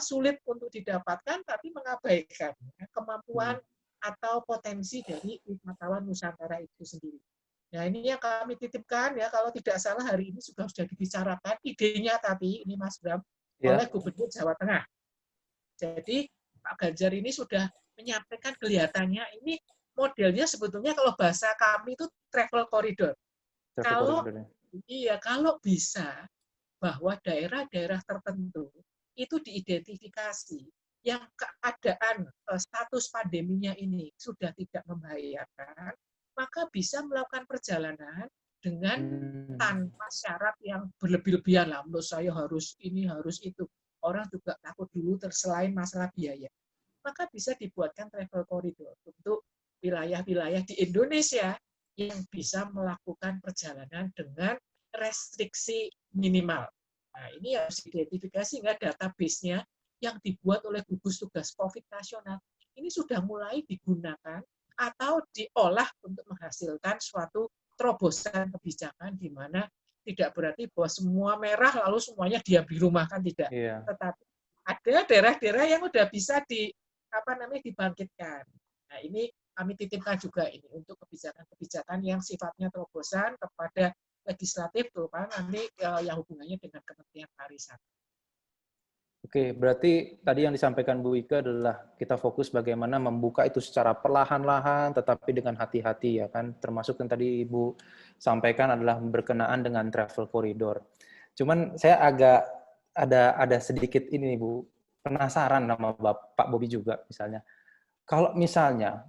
sulit untuk didapatkan, tapi mengabaikan kemampuan atau potensi dari wisatawan Nusantara itu sendiri. Nah, ini yang kami titipkan ya, kalau tidak salah hari ini sudah dibicarakan idenya tadi, ini Mas Bram, oleh Gubernur Jawa Tengah. Jadi Pak Ganjar ini sudah menyampaikan kelihatannya ini modelnya sebetulnya kalau bahasa kami itu travel corridor. Kalau bisa bahwa daerah-daerah tertentu itu diidentifikasi yang keadaan status pandeminya ini sudah tidak membahayakan, maka bisa melakukan perjalanan dengan tanpa syarat yang berlebih-lebihan lah. Menurut saya harus ini, harus itu. Orang juga takut dulu selain masalah biaya. Maka bisa dibuatkan travel corridor untuk wilayah-wilayah di Indonesia yang bisa melakukan perjalanan dengan restriksi minimal. Nah, ini harus diidentifikasi sehingga database-nya yang dibuat oleh gugus tugas COVID nasional ini sudah mulai digunakan atau diolah untuk menghasilkan suatu terobosan kebijakan di mana tidak berarti bahwa semua merah lalu semuanya diam di rumah, kan tidak. Tetapi ada daerah-daerah yang sudah bisa dibangkitkan. Nah, ini kami titipkan juga ini untuk kebijakan-kebijakan yang sifatnya terobosan kepada legislatif, terutama nanti yang hubungannya dengan Kementerian Pariwisata. Oke, berarti tadi yang disampaikan Bu Ike adalah kita fokus bagaimana membuka itu secara perlahan-lahan, tetapi dengan hati-hati ya kan. Termasuk yang tadi Ibu sampaikan adalah berkenaan dengan travel corridor. Cuman saya agak ada sedikit ini nih Bu, penasaran sama Pak Bobi juga misalnya. Kalau misalnya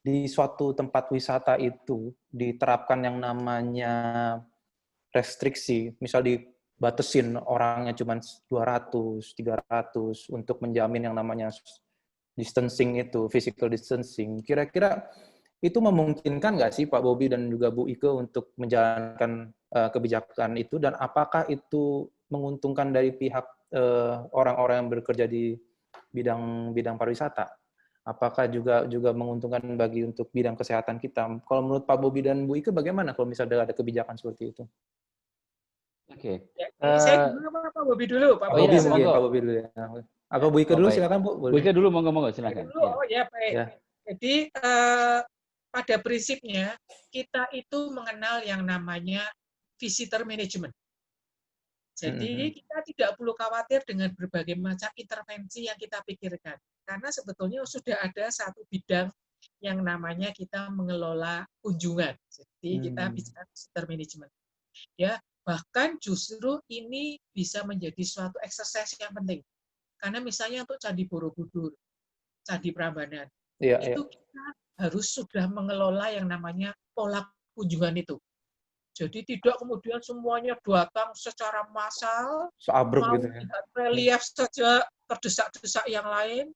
di suatu tempat wisata itu diterapkan yang namanya restriksi, misal dibatasin orangnya cuma 200, 300 untuk menjamin yang namanya distancing itu, physical distancing. Kira-kira itu memungkinkan nggak sih Pak Bobi dan juga Bu Ike untuk menjalankan kebijakan itu, dan apakah itu menguntungkan dari pihak orang-orang yang bekerja di bidang pariwisata? Apakah juga menguntungkan bagi untuk bidang kesehatan kita? Kalau menurut Pak Bobi dan Bu Ike bagaimana kalau misalnya ada kebijakan seperti itu? Oke. Saya dulu apa Pak Bobi dulu? Pak Bobi mungkin, Pak Bobi dulu ya. Apa Bu Ike dulu, silakan Bu. Bu Ike dulu, monggo silakan. Oh ya, baik. Ya. Jadi pada prinsipnya kita itu mengenal yang namanya visitor management. Jadi kita tidak perlu khawatir dengan berbagai macam intervensi yang kita pikirkan. Karena sebetulnya sudah ada satu bidang yang namanya kita mengelola kunjungan. Jadi kita bicara visitor management. Ya, bahkan justru ini bisa menjadi suatu exercise yang penting. Karena misalnya untuk Candi Borobudur, Candi Prambanan, itu kita harus sudah mengelola yang namanya pola kunjungan itu. Jadi tidak kemudian semuanya datang secara massal, mau gitu ya. lihat relief saja terdesak-desak yang lain,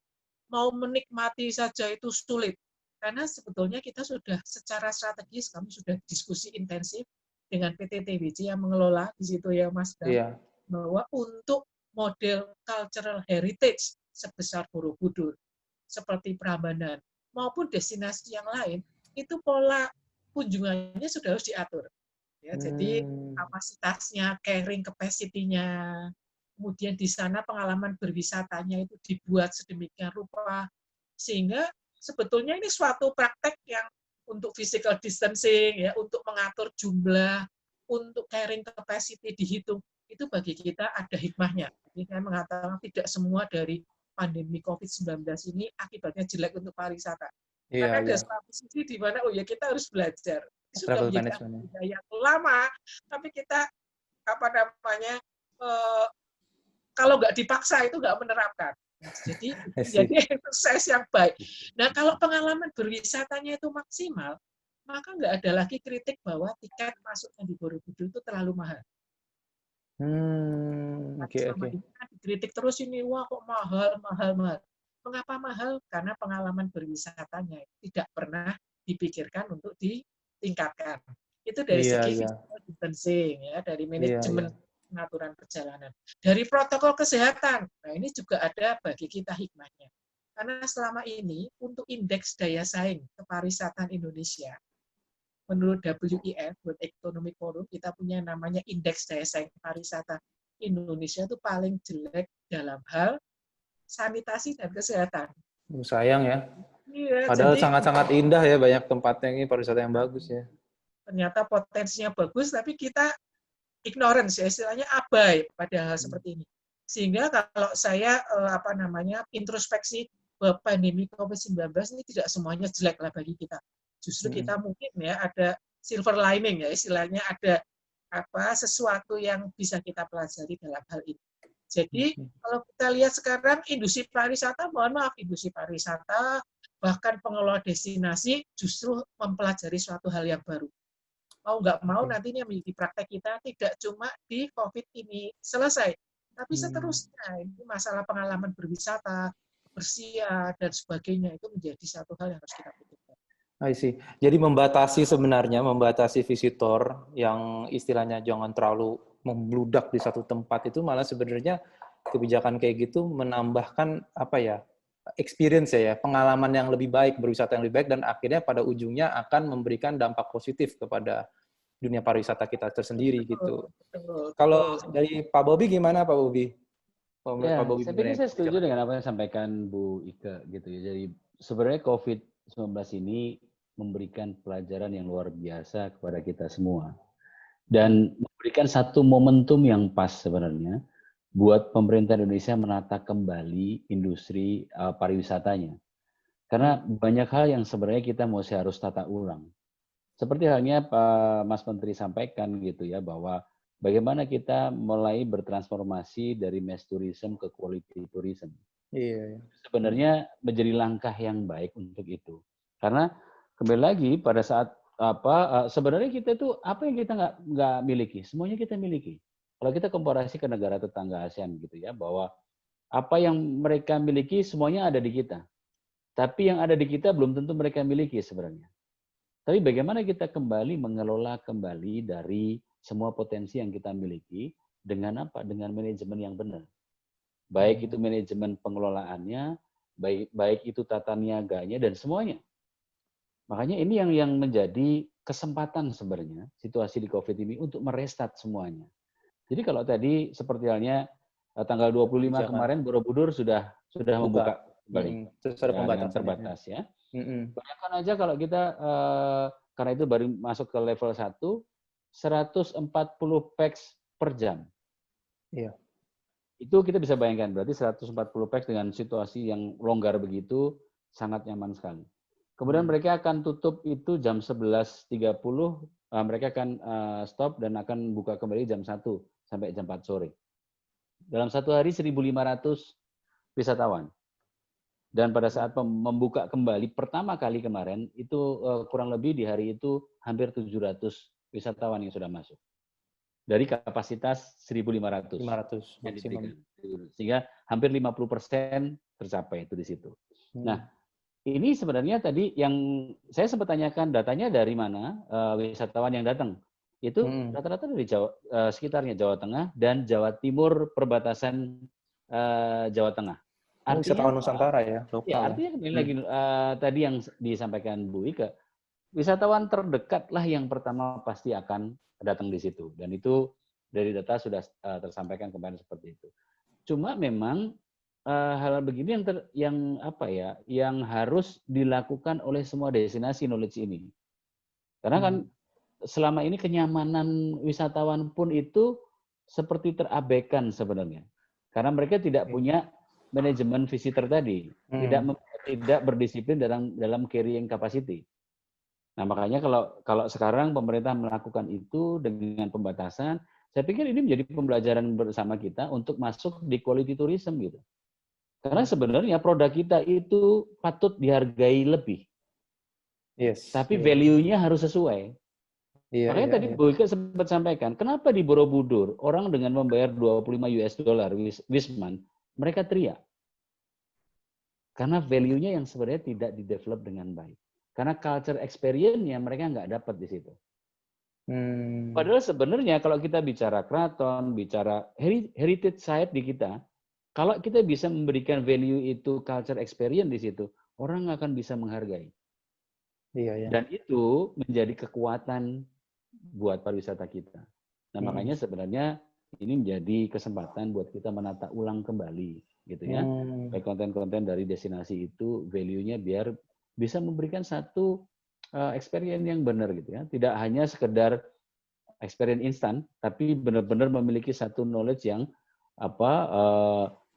mau menikmati saja itu sulit. Karena sebetulnya kita sudah secara strategis, kami sudah diskusi intensif dengan PT TBC yang mengelola di situ ya Mas Dan, bahwa untuk model cultural heritage sebesar Borobudur, seperti Prambanan, maupun destinasi yang lain, itu pola kunjungannya sudah harus diatur. Ya, jadi kapasitasnya, carrying capacity-nya, kemudian di sana pengalaman berwisatanya itu dibuat sedemikian rupa, sehingga sebetulnya ini suatu praktek yang untuk physical distancing, ya, untuk mengatur jumlah, untuk carrying capacity dihitung, itu bagi kita ada hikmahnya. Jadi saya mengatakan tidak semua dari pandemi COVID-19 ini akibatnya jelek untuk pariwisata. Karena ada satu sisi di mana kita harus belajar. Sudah menjadi budaya yang lama, tapi kita kalau nggak dipaksa itu nggak menerapkan. Jadi menjadi eksersis yang baik. Nah, kalau pengalaman berwisatanya itu maksimal, maka nggak ada lagi kritik bahwa tiket masuknya di Borobudur itu terlalu mahal. Selama ini kan dikritik terus ini, wah kok mahal. Mengapa mahal? Karena pengalaman berwisatanya tidak pernah dipikirkan untuk ditingkatkan. Itu dari segi physical distancing, ya, dari manajemen pengaturan perjalanan. Dari protokol kesehatan, nah ini juga ada bagi kita hikmahnya. Karena selama ini untuk indeks daya saing kepariwisataan Indonesia, menurut WIF, World Economic Forum, kita punya namanya indeks daya saing pariwisata. Indonesia itu paling jelek dalam hal sanitasi dan kesehatan. Sayang ya. Iya, Padahal jadi sangat-sangat indah ya, banyak tempatnya ini pariwisata yang bagus ya. ternyata potensinya bagus, tapi kita ignorance ya, istilahnya abai pada hal seperti ini. Sehingga kalau saya introspeksi bahwa pandemi COVID-19 ini tidak semuanya jelek lah bagi kita. Justru kita mungkin ya ada silver lining ya, istilahnya ada sesuatu yang bisa kita pelajari dalam hal ini. Jadi kalau kita lihat sekarang industri pariwisata, mohon maaf, industri pariwisata bahkan pengelola destinasi justru mempelajari suatu hal yang baru. Mau nggak mau nantinya menjadi praktek kita tidak cuma di COVID ini selesai, tapi seterusnya ini masalah pengalaman berwisata, bersiar dan sebagainya itu menjadi satu hal yang harus kita pikirkan. I see. Jadi membatasi visitor yang istilahnya jangan terlalu membludak di satu tempat itu malah sebenarnya kebijakan kayak gitu menambahkan experience ya, pengalaman yang lebih baik, berwisata yang lebih baik dan akhirnya pada ujungnya akan memberikan dampak positif kepada dunia pariwisata kita tersendiri gitu. Kalau dari Pak Bobi gimana Pak Bobi? Ya, saya pikir saya setuju dengan apa yang disampaikan Bu Ike gitu ya. Jadi sebenarnya COVID-19 ini memberikan pelajaran yang luar biasa kepada kita semua. Dan memberikan satu momentum yang pas sebenarnya buat pemerintah Indonesia menata kembali industri pariwisatanya. Karena banyak hal yang sebenarnya kita masih harus tata ulang. Seperti halnya Pak Mas Menteri sampaikan gitu ya, bahwa bagaimana kita mulai bertransformasi dari mass tourism ke quality tourism. Iya. Sebenarnya menjadi langkah yang baik untuk itu. Karena kembali lagi pada saat sebenarnya kita itu apa yang kita nggak miliki, semuanya kita miliki. Kalau kita komparasi ke negara tetangga ASEAN gitu ya, bahwa apa yang mereka miliki semuanya ada di kita. Tapi yang ada di kita belum tentu mereka miliki sebenarnya. Tapi bagaimana kita kembali mengelola kembali dari semua potensi yang kita miliki dengan apa? Dengan manajemen yang benar. Baik itu manajemen pengelolaannya, baik itu tata niaganya dan semuanya. Makanya ini yang menjadi kesempatan sebenarnya situasi di COVID ini untuk merestart semuanya. Jadi kalau tadi seperti halnya tanggal 25 kemarin Borobudur sudah membuka kembali dengan terbatas ya. Bayangkan aja kalau kita karena itu baru masuk ke level 1 140 pax per jam. Iya. Itu kita bisa bayangkan berarti 140 pax dengan situasi yang longgar begitu sangat nyaman sekali. Kemudian mereka akan tutup itu jam 11.30, mereka akan stop dan akan buka kembali jam 1 sampai jam 4 sore. Dalam satu hari 1.500 wisatawan. Dan pada saat membuka kembali pertama kali kemarin, itu kurang lebih di hari itu hampir 700 wisatawan yang sudah masuk. Dari kapasitas 1.500. 500 maksimum. Sehingga hampir 50% tercapai itu di situ. Nah, ini sebenarnya tadi yang saya sempat tanyakan datanya dari mana wisatawan yang datang. Itu rata-rata dari sekitarnya Jawa Tengah dan Jawa Timur perbatasan Jawa Tengah. Artinya wisatawan Nusantara ya, lokal. Ya, artinya lagi tadi yang disampaikan Bu Ike, wisatawan terdekat lah yang pertama pasti akan datang di situ. Dan itu dari data sudah tersampaikan kemarin seperti itu. Cuma memang hal begini yang harus dilakukan oleh semua destinasi knowledge ini. Karena kan selama ini kenyamanan wisatawan pun itu seperti terabaikan sebenarnya. Karena mereka tidak punya manajemen visitor tadi, tidak berdisiplin dalam carrying capacity. Nah, makanya kalau sekarang pemerintah melakukan itu dengan pembatasan, saya pikir ini menjadi pembelajaran bersama kita untuk masuk di quality tourism gitu. Karena sebenarnya produk kita itu patut dihargai lebih. Tapi value-nya harus sesuai. Makanya tadi Bu Ike sempat sampaikan, kenapa di Borobudur orang dengan membayar $25 Wisman, mereka teriak. Karena value-nya yang sebenarnya tidak di-develop dengan baik. Karena culture experience-nya mereka nggak dapat di situ. Padahal sebenarnya kalau kita bicara keraton, bicara heritage site di kita, kalau kita bisa memberikan value itu culture experience di situ, orang akan bisa menghargai. Dan itu menjadi kekuatan buat pariwisata kita. Nah, makanya sebenarnya ini menjadi kesempatan buat kita menata ulang kembali, gitu ya. Baik konten-konten dari destinasi itu value-nya biar bisa memberikan satu experience yang benar gitu ya. Tidak hanya sekedar experience instan, tapi benar-benar memiliki satu knowledge yang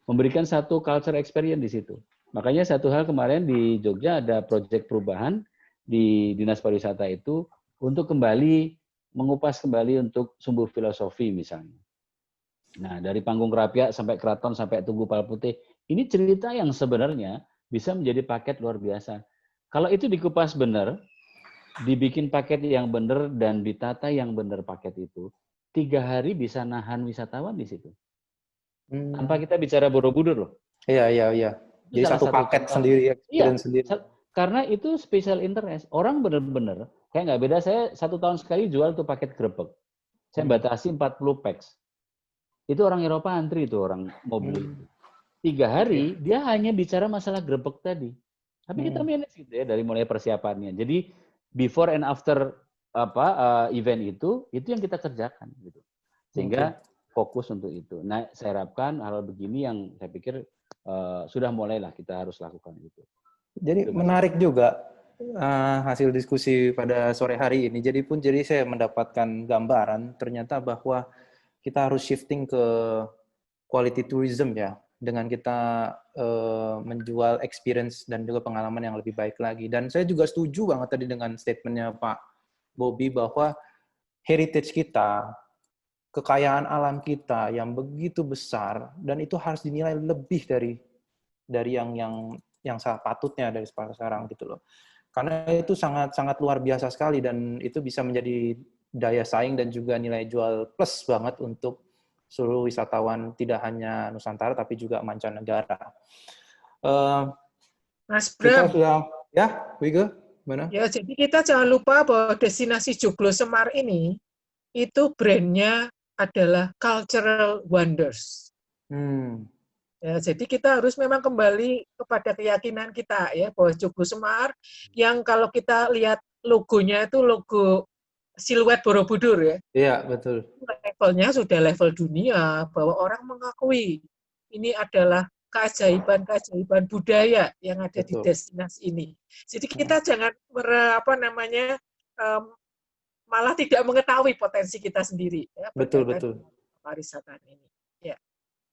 memberikan satu culture experience di situ. Makanya satu hal kemarin di Jogja ada proyek perubahan di Dinas Pariwisata itu untuk kembali mengupas kembali untuk sumber filosofi misalnya. Nah, dari Panggung Kerapiak sampai Keraton sampai Tugu Palputih, ini cerita yang sebenarnya bisa menjadi paket luar biasa. Kalau itu dikupas benar, dibikin paket yang benar dan ditata yang benar paket itu, 3 hari bisa nahan wisatawan di situ. Tanpa kita bicara Borobudur loh. Iya. Jadi satu paket contoh. sendiri, experience Iya, sendiri. karena itu special interest. Orang benar-benar, kayak nggak beda, saya 1 tahun sekali jual tuh paket grebek. Saya batasi 40 packs. Itu orang Eropa antri itu, orang mau beli. 3 hari, dia hanya bicara masalah grebek tadi. Tapi kita manage gitu ya, dari mulai persiapannya. Jadi, before and after event itu yang kita kerjakan. Gitu. Sehingga fokus untuk itu. Nah, saya harapkan hal begini yang saya pikir sudah mulailah kita harus lakukan itu. Jadi menarik juga hasil diskusi pada sore hari ini. Jadi saya mendapatkan gambaran ternyata bahwa kita harus shifting ke quality tourism ya, dengan kita menjual experience dan juga pengalaman yang lebih baik lagi. Dan saya juga setuju banget tadi dengan statementnya Pak Bobby bahwa heritage kita, kekayaan alam kita yang begitu besar dan itu harus dinilai lebih dari yang patutnya dari sekarang gitu loh. Karena itu sangat luar biasa sekali dan itu bisa menjadi daya saing dan juga nilai jual plus banget untuk seluruh wisatawan tidak hanya Nusantara tapi juga mancanegara. Mas Kita Bram, sudah Wige, mana? Ya, jadi kita jangan lupa bahwa destinasi Joglo Semar ini itu brandnya adalah cultural wonders. Ya, jadi kita harus memang kembali kepada keyakinan kita ya bahwa Joglo Semar yang kalau kita lihat logonya itu logo siluet Borobudur ya. Iya, betul. Levelnya sudah level dunia bahwa orang mengakui ini adalah keajaiban-keajaiban budaya yang ada di destinasi ini. Jadi kita jangan malah tidak mengetahui potensi kita sendiri ya, betul pariwisata ini. Ya.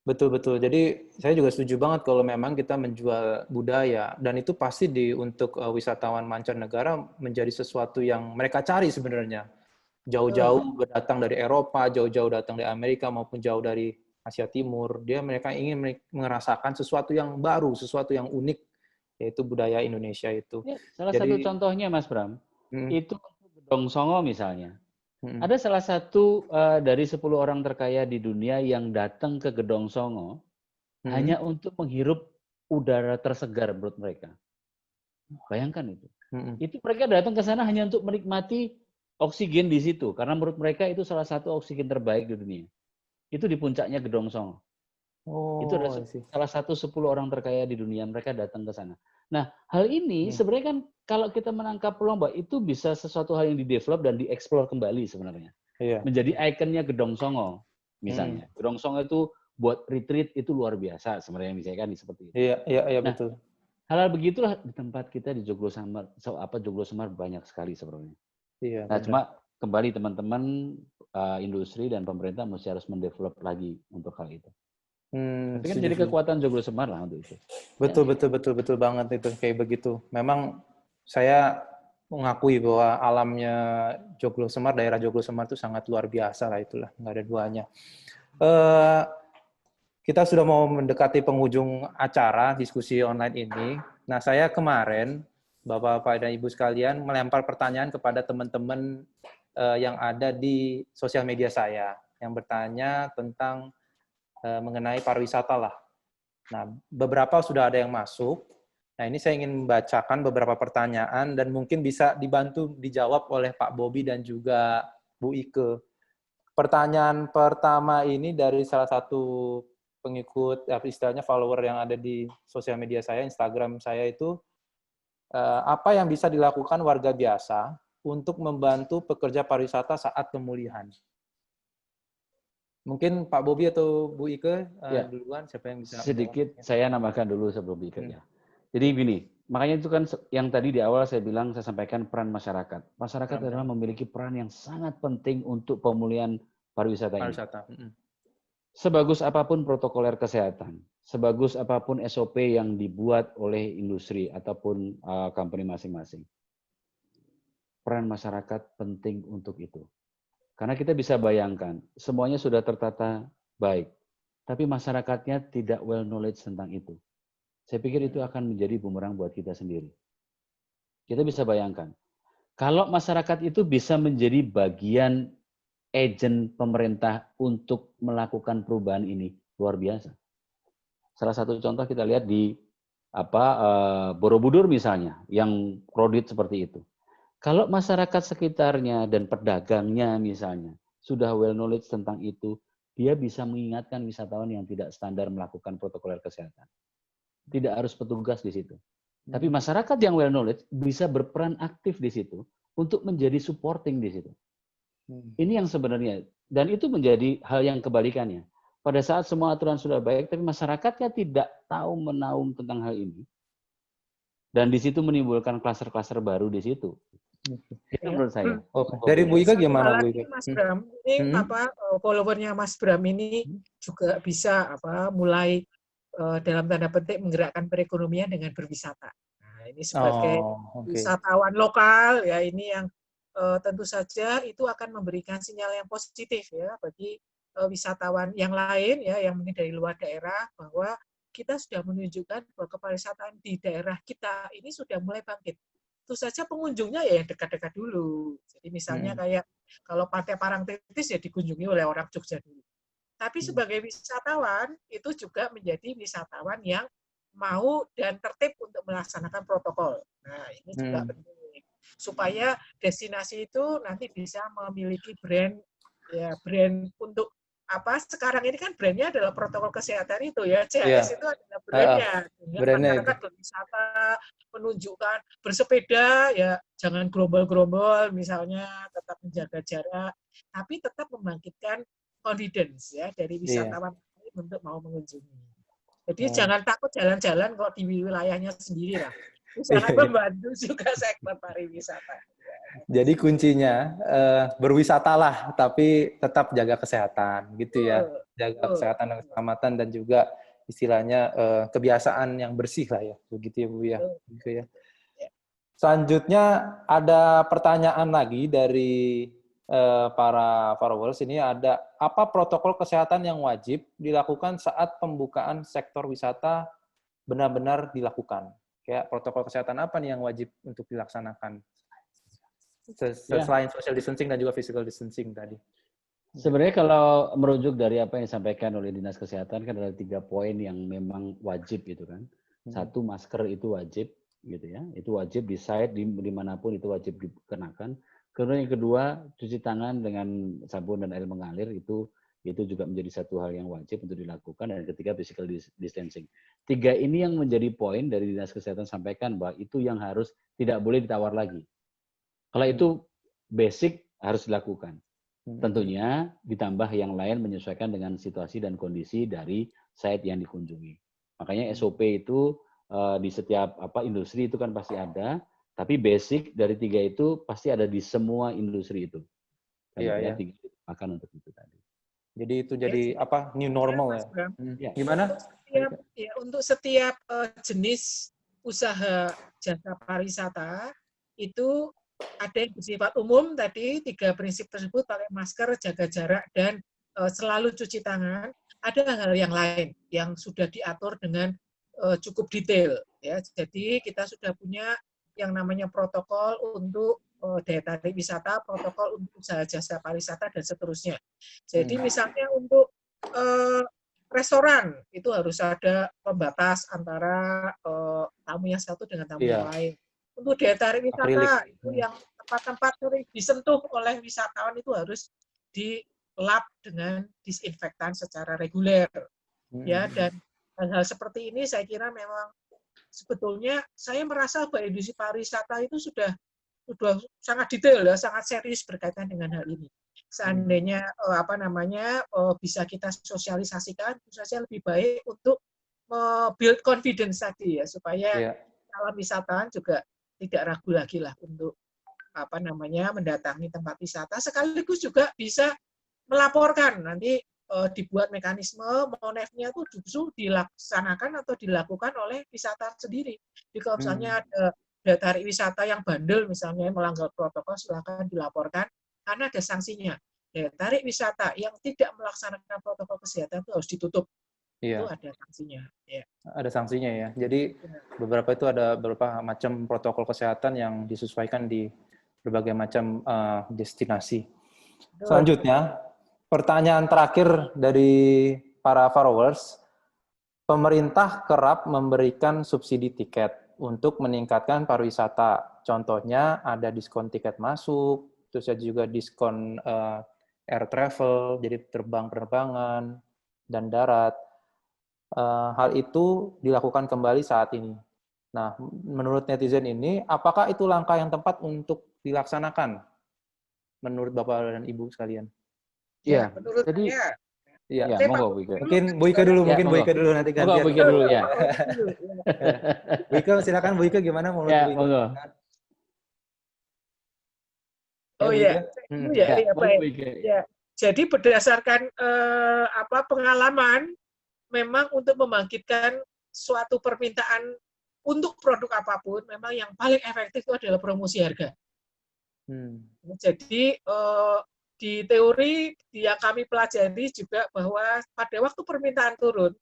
Betul. Jadi saya juga setuju banget kalau memang kita menjual budaya dan itu pasti untuk wisatawan mancanegara menjadi sesuatu yang mereka cari sebenarnya. Jauh-jauh datang dari Eropa, jauh-jauh datang dari Amerika maupun jauh dari Asia Timur, mereka ingin merasakan sesuatu yang baru, sesuatu yang unik, yaitu budaya Indonesia itu. Ya, satu contohnya Mas Bram, itu Gedong Songo misalnya. Ada salah satu dari 10 orang terkaya di dunia yang datang ke Gedong Songo hanya untuk menghirup udara tersegar menurut mereka. Bayangkan itu. Itu mereka datang ke sana hanya untuk menikmati oksigen di situ, karena menurut mereka itu salah satu oksigen terbaik di dunia. Itu di puncaknya Gedong Songo. Itu adalah salah satu 10 orang terkaya di dunia, mereka datang ke sana. Nah, hal ini sebenarnya kan kalau kita menangkap peluang, Mbak, itu bisa sesuatu hal yang didevelop dan dieksplor kembali sebenarnya. Iya. Menjadi ikonnya Gedong Songo, misalnya. Gedong Songo itu buat retreat itu luar biasa sebenarnya, misalnya kan seperti itu. Iya, betul. Hal-hal begitulah di tempat kita di Joglo Semar. Joglo Semar banyak sekali sebenarnya. Iya, nah, cuma kembali teman-teman industri dan pemerintah mesti harus mendevelop lagi untuk hal itu. Tapi kan jadi kekuatan Joglo Semar lah untuk itu. Betul banget itu kayak begitu. Memang saya mengakui bahwa alamnya Joglo Semar, daerah Joglo Semar itu sangat luar biasa lah itulah, nggak ada duanya. Kita sudah mau mendekati penghujung acara diskusi online ini. Nah, saya kemarin Bapak-Bapak dan Ibu sekalian melempar pertanyaan kepada teman-teman yang ada di sosial media saya yang bertanya tentang mengenai pariwisata lah. Nah, beberapa sudah ada yang masuk. Nah, ini saya ingin membacakan beberapa pertanyaan dan mungkin bisa dibantu dijawab oleh Pak Bobby dan juga Bu Ike. Pertanyaan pertama ini dari salah satu pengikut, istilahnya follower yang ada di sosial media saya, Instagram saya itu, apa yang bisa dilakukan warga biasa untuk membantu pekerja pariwisata saat pemulihan? Mungkin Pak Bobi atau Bu Ike Ya, duluan, siapa yang bisa sedikit menjawab? saya nambahkan dulu sebelum Ika ya. Jadi gini, makanya itu kan yang tadi di awal saya bilang, saya sampaikan peran masyarakat. Masyarakat adalah memiliki peran yang sangat penting untuk pemulihan pariwisata ini. Pariwisata. Sebagus apapun protokoler kesehatan, sebagus apapun SOP yang dibuat oleh industri ataupun company masing-masing, peran masyarakat penting untuk itu. Karena kita bisa bayangkan, semuanya sudah tertata baik, tapi masyarakatnya tidak well knowledge tentang itu. Saya pikir itu akan menjadi bumerang buat kita sendiri. Kita bisa bayangkan, kalau masyarakat itu bisa menjadi bagian agen pemerintah untuk melakukan perubahan ini, luar biasa. Salah satu contoh kita lihat di Borobudur misalnya, yang kredit seperti itu. Kalau masyarakat sekitarnya dan pedagangnya misalnya sudah well knowledge tentang itu, dia bisa mengingatkan wisatawan yang tidak standar melakukan protokoler kesehatan. Tidak harus petugas di situ. Tapi masyarakat yang well knowledge bisa berperan aktif di situ untuk menjadi supporting di situ. Ini yang sebenarnya, dan itu menjadi hal yang kebalikannya. Pada saat semua aturan sudah baik, tapi masyarakatnya tidak tahu menaung tentang hal ini. Dan di situ menimbulkan klaster-klaster baru di situ. Itu menurut saya. Dari Bu Ika gimana, Bu Ika? Mas Bram, ini followernya Mas Bram ini juga bisa mulai dalam tanda petik menggerakkan perekonomian dengan berwisata. Nah, ini sebagai wisatawan lokal ya, ini yang tentu saja itu akan memberikan sinyal yang positif ya bagi wisatawan yang lain ya, yang mungkin dari luar daerah, bahwa kita sudah menunjukkan bahwa kepariwisataan di daerah kita ini sudah mulai bangkit. Tentu saja pengunjungnya ya yang dekat-dekat dulu. Jadi misalnya kayak kalau Pantai Parangtritis ya dikunjungi oleh orang Jogja dulu. Tapi sebagai wisatawan itu juga menjadi wisatawan yang mau dan tertib untuk melaksanakan protokol. Nah, ini juga penting supaya destinasi itu nanti bisa memiliki brand ya, brand untuk sekarang ini kan brandnya adalah protokol kesehatan itu ya, CHS itu adalah brandnya. Masyarakat berwisata, menunjukkan bersepeda ya jangan gerombol-gerombol misalnya, tetap menjaga jarak, tapi tetap membangkitkan confidence ya dari wisatawan untuk mau mengunjungi. Jadi jangan takut jalan-jalan kok di wilayahnya sendiri lah. Sangat membantu juga sektor pariwisata. Jadi kuncinya berwisatalah, tapi tetap jaga kesehatan, gitu ya. Jaga kesehatan dan keselamatan dan juga istilahnya kebiasaan yang bersih lah ya, begitu ya Bu ya. Gitu ya. Selanjutnya ada pertanyaan lagi dari para followers. Ini ada, apa protokol kesehatan yang wajib dilakukan saat pembukaan sektor wisata benar-benar dilakukan? Kayak protokol kesehatan apa nih yang wajib untuk dilaksanakan? Selain social distancing dan juga physical distancing tadi. Sebenarnya kalau merujuk dari apa yang disampaikan oleh Dinas Kesehatan kan ada 3 poin yang memang wajib gitu kan. Satu, masker itu wajib gitu ya. Itu wajib di site dimanapun itu wajib dikenakan. Kemudian yang kedua, cuci tangan dengan sabun dan air mengalir itu juga menjadi satu hal yang wajib untuk dilakukan. Dan ketiga, physical distancing. 3 ini yang menjadi poin dari Dinas Kesehatan sampaikan bahwa itu yang harus tidak boleh ditawar lagi. Kalau itu basic harus dilakukan. Tentunya ditambah yang lain menyesuaikan dengan situasi dan kondisi dari site yang dikunjungi. Makanya SOP itu di setiap industri itu kan pasti ada, tapi basic dari 3 itu pasti ada di semua industri itu. Iya. 3 akan untuk itu tadi. Jadi itu jadi new normal ya. Gimana? Untuk setiap jenis usaha jasa pariwisata itu ada yang bersifat umum tadi, 3 prinsip tersebut, pakai masker, jaga jarak, dan selalu cuci tangan. Ada hal yang lain yang sudah diatur dengan cukup detail. Ya. Jadi kita sudah punya yang namanya protokol untuk daya tarik wisata, protokol untuk usaha jasa pariwisata, dan seterusnya. Jadi misalnya untuk restoran, itu harus ada pembatas antara tamu yang satu dengan tamu yang lain. Untuk daya tarik wisata, itu yang tempat-tempat disentuh oleh wisatawan itu harus dilap dengan disinfektan secara reguler. Ya, dan hal-hal seperti ini saya kira memang sebetulnya saya merasa bahwa industri pariwisata itu sudah sangat detail ya, sangat serius berkaitan dengan hal ini. seandainya bisa kita sosialisasikan, tentu saja lebih baik untuk build confidence tadi ya, supaya calon wisatawan juga tidak ragu lagi lah untuk mendatangi tempat wisata, sekaligus juga bisa melaporkan nanti dibuat mekanisme monefnya itu justru dilaksanakan atau dilakukan oleh wisata sendiri. Jadi kalau misalnya ada daya tarik wisata yang bandel misalnya melanggar protokol, silakan dilaporkan karena ada sanksinya. Daya tarik wisata yang tidak melaksanakan protokol kesehatan itu harus ditutup. Itu ada sanksinya. Ya. Ada sanksinya ya. Jadi ada beberapa macam protokol kesehatan yang disesuaikan di berbagai macam destinasi. Selanjutnya, pertanyaan terakhir dari para followers. Pemerintah kerap memberikan subsidi tiket untuk meningkatkan pariwisata. Contohnya ada diskon tiket masuk, terus juga diskon air travel, jadi penerbangan dan darat. Hal itu dilakukan kembali saat ini. Nah, menurut netizen ini, apakah itu langkah yang tepat untuk dilaksanakan? Menurut Bapak dan Ibu sekalian. Ya, menurut jadi, saya. Ya, monggo Bu Ika. Mungkin Bu Ika dulu, nanti gantian. Monggo Bu Ika dulu ya. Bu Ika, silakan Bu Ika, gimana menurut Bu Ika? Monggo. Oh iya, baik. Ya, jadi berdasarkan pengalaman, memang untuk membangkitkan suatu permintaan untuk produk apapun, memang yang paling efektif itu adalah promosi harga. Jadi di teori yang kami pelajari juga bahwa pada waktu permintaan turun,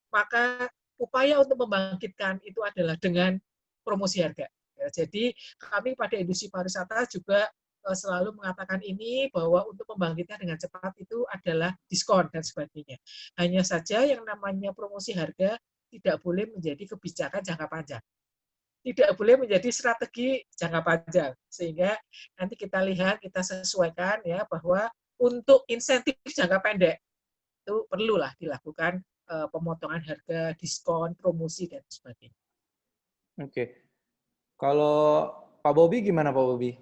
maka upaya untuk membangkitkan itu adalah dengan promosi harga. Ya, jadi kami pada industri pariwisata juga selalu mengatakan ini bahwa untuk membangkitkan dengan cepat itu adalah diskon dan sebagainya. Hanya saja yang namanya promosi harga tidak boleh menjadi kebijakan jangka panjang. Tidak boleh menjadi strategi jangka panjang, sehingga nanti kita lihat, kita sesuaikan ya bahwa untuk insentif jangka pendek itu perlulah dilakukan pemotongan harga, diskon, promosi dan sebagainya. Oke, kalau Pak Bobi gimana Pak Bobi?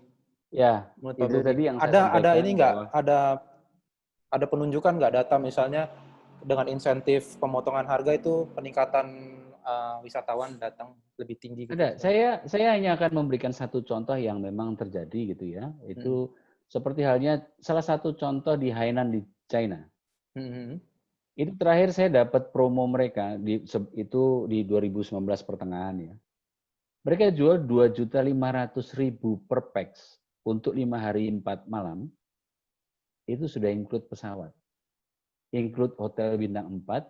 Ya, itu tadi yang saya ada ini nggak? Ada penunjukan nggak data misalnya dengan insentif pemotongan harga itu peningkatan wisatawan datang lebih tinggi gitu? Ada. Saya hanya akan memberikan satu contoh yang memang terjadi gitu ya. Itu seperti halnya salah satu contoh di Hainan di China. Itu terakhir saya dapat promo mereka itu di 2019 pertengahan ya. Mereka jual 2.500.000 per pax untuk 5 hari 4 malam. Itu sudah include pesawat. Include hotel bintang 4,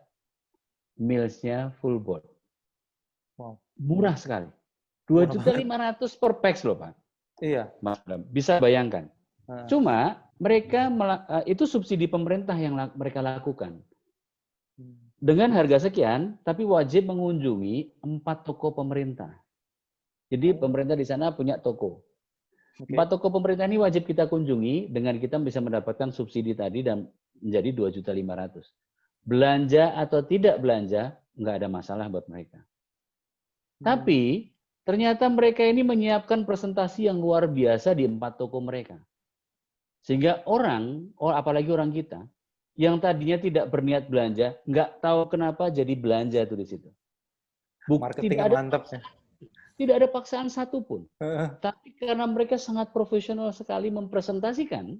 meals-nya full board. Wow. Murah sekali. 2.500.000 per pax loh Pak. Iya. Bisa bayangkan. Cuma mereka itu subsidi pemerintah yang mereka lakukan. Dengan harga sekian, tapi wajib mengunjungi 4 toko pemerintah. Jadi pemerintah di sana punya toko. 4 toko pemerintah ini wajib kita kunjungi dengan kita bisa mendapatkan subsidi tadi dan menjadi 2.500.000. Belanja atau tidak belanja, nggak ada masalah buat mereka. Tapi ternyata mereka ini menyiapkan presentasi yang luar biasa di 4 toko mereka. Sehingga apalagi orang kita, yang tadinya tidak berniat belanja, nggak tahu kenapa jadi belanja tuh di situ. Marketing mantap sih. Tidak ada paksaan satupun. Tapi karena mereka sangat profesional sekali mempresentasikan,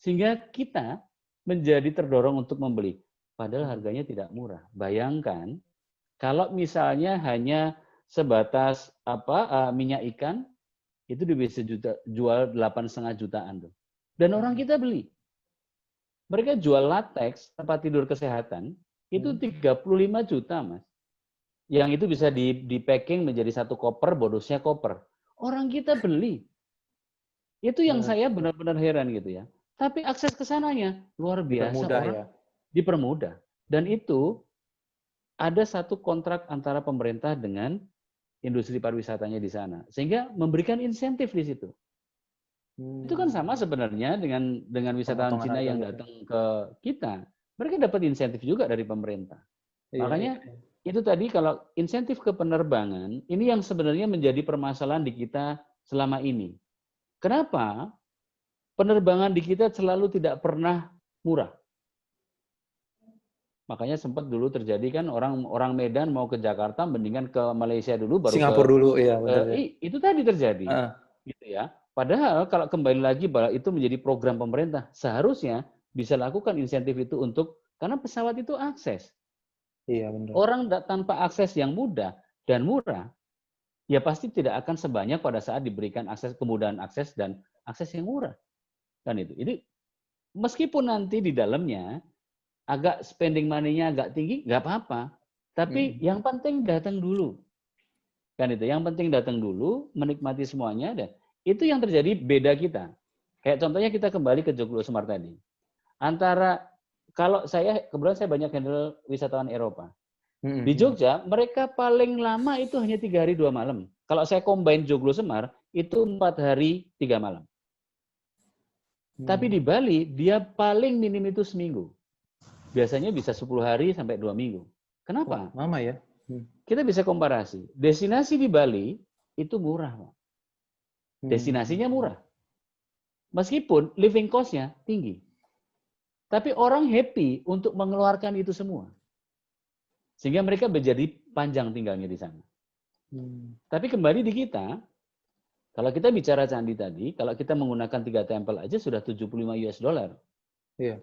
sehingga kita menjadi terdorong untuk membeli. Padahal harganya tidak murah. Bayangkan, kalau misalnya hanya sebatas minyak ikan, itu bisa jual 8,5 jutaan tuh. Dan orang kita beli. Mereka jual latex, tempat tidur kesehatan, itu 35 juta, Mas. Yang itu bisa di-packing menjadi 1 koper, bonusnya koper. Orang kita beli. Itu yang saya benar-benar heran gitu ya. Tapi akses ke sananya luar biasa, dipermudah. Dan itu ada satu kontrak antara pemerintah dengan industri pariwisatanya di sana. Sehingga memberikan insentif di situ. Itu kan sama sebenarnya dengan wisatawan Cina yang datang ke kita. Mereka dapat insentif juga dari pemerintah. Makanya itu tadi kalau insentif ke penerbangan, ini yang sebenarnya menjadi permasalahan di kita selama ini. Kenapa? penerbangan di kita selalu tidak pernah murah. Makanya sempat dulu terjadi kan orang Medan mau ke Jakarta mendingan ke Malaysia dulu baru Singapura dulu, ya benar ya. itu tadi terjadi. Heeh. Gitu ya. Padahal kalau kembali lagi bahwa itu menjadi program pemerintah, seharusnya bisa lakukan insentif itu karena pesawat itu akses. Iya benar. Orang tanpa akses yang mudah dan murah, ya pasti tidak akan sebanyak pada saat diberikan kemudahan akses dan akses yang murah. Kan itu. Jadi meskipun nanti di dalamnya agak spending money-nya agak tinggi, nggak apa-apa. Tapi yang penting datang dulu. Kan itu, yang penting datang dulu, menikmati semuanya. Dan itu yang terjadi beda kita. Kayak contohnya kita kembali ke Joglo Semar tadi. Kalau kebetulan saya banyak handle wisatawan Eropa. Di Jogja, mereka paling lama itu hanya 3 hari 2 malam. Kalau saya combine Joglo Semar, itu 4 hari 3 malam. Tapi di Bali, dia paling minim itu seminggu. Biasanya bisa 10 hari sampai 2 minggu. Kenapa? Wah, lama ya. Kita bisa komparasi. Destinasi di Bali itu murah, Pak. Destinasinya murah. Meskipun living cost-nya tinggi. Tapi orang happy untuk mengeluarkan itu semua. Sehingga mereka menjadi panjang tinggalnya di sana. Tapi kembali di kita, kalau kita bicara candi tadi, kalau kita menggunakan 3 tempel aja sudah $75. Iya.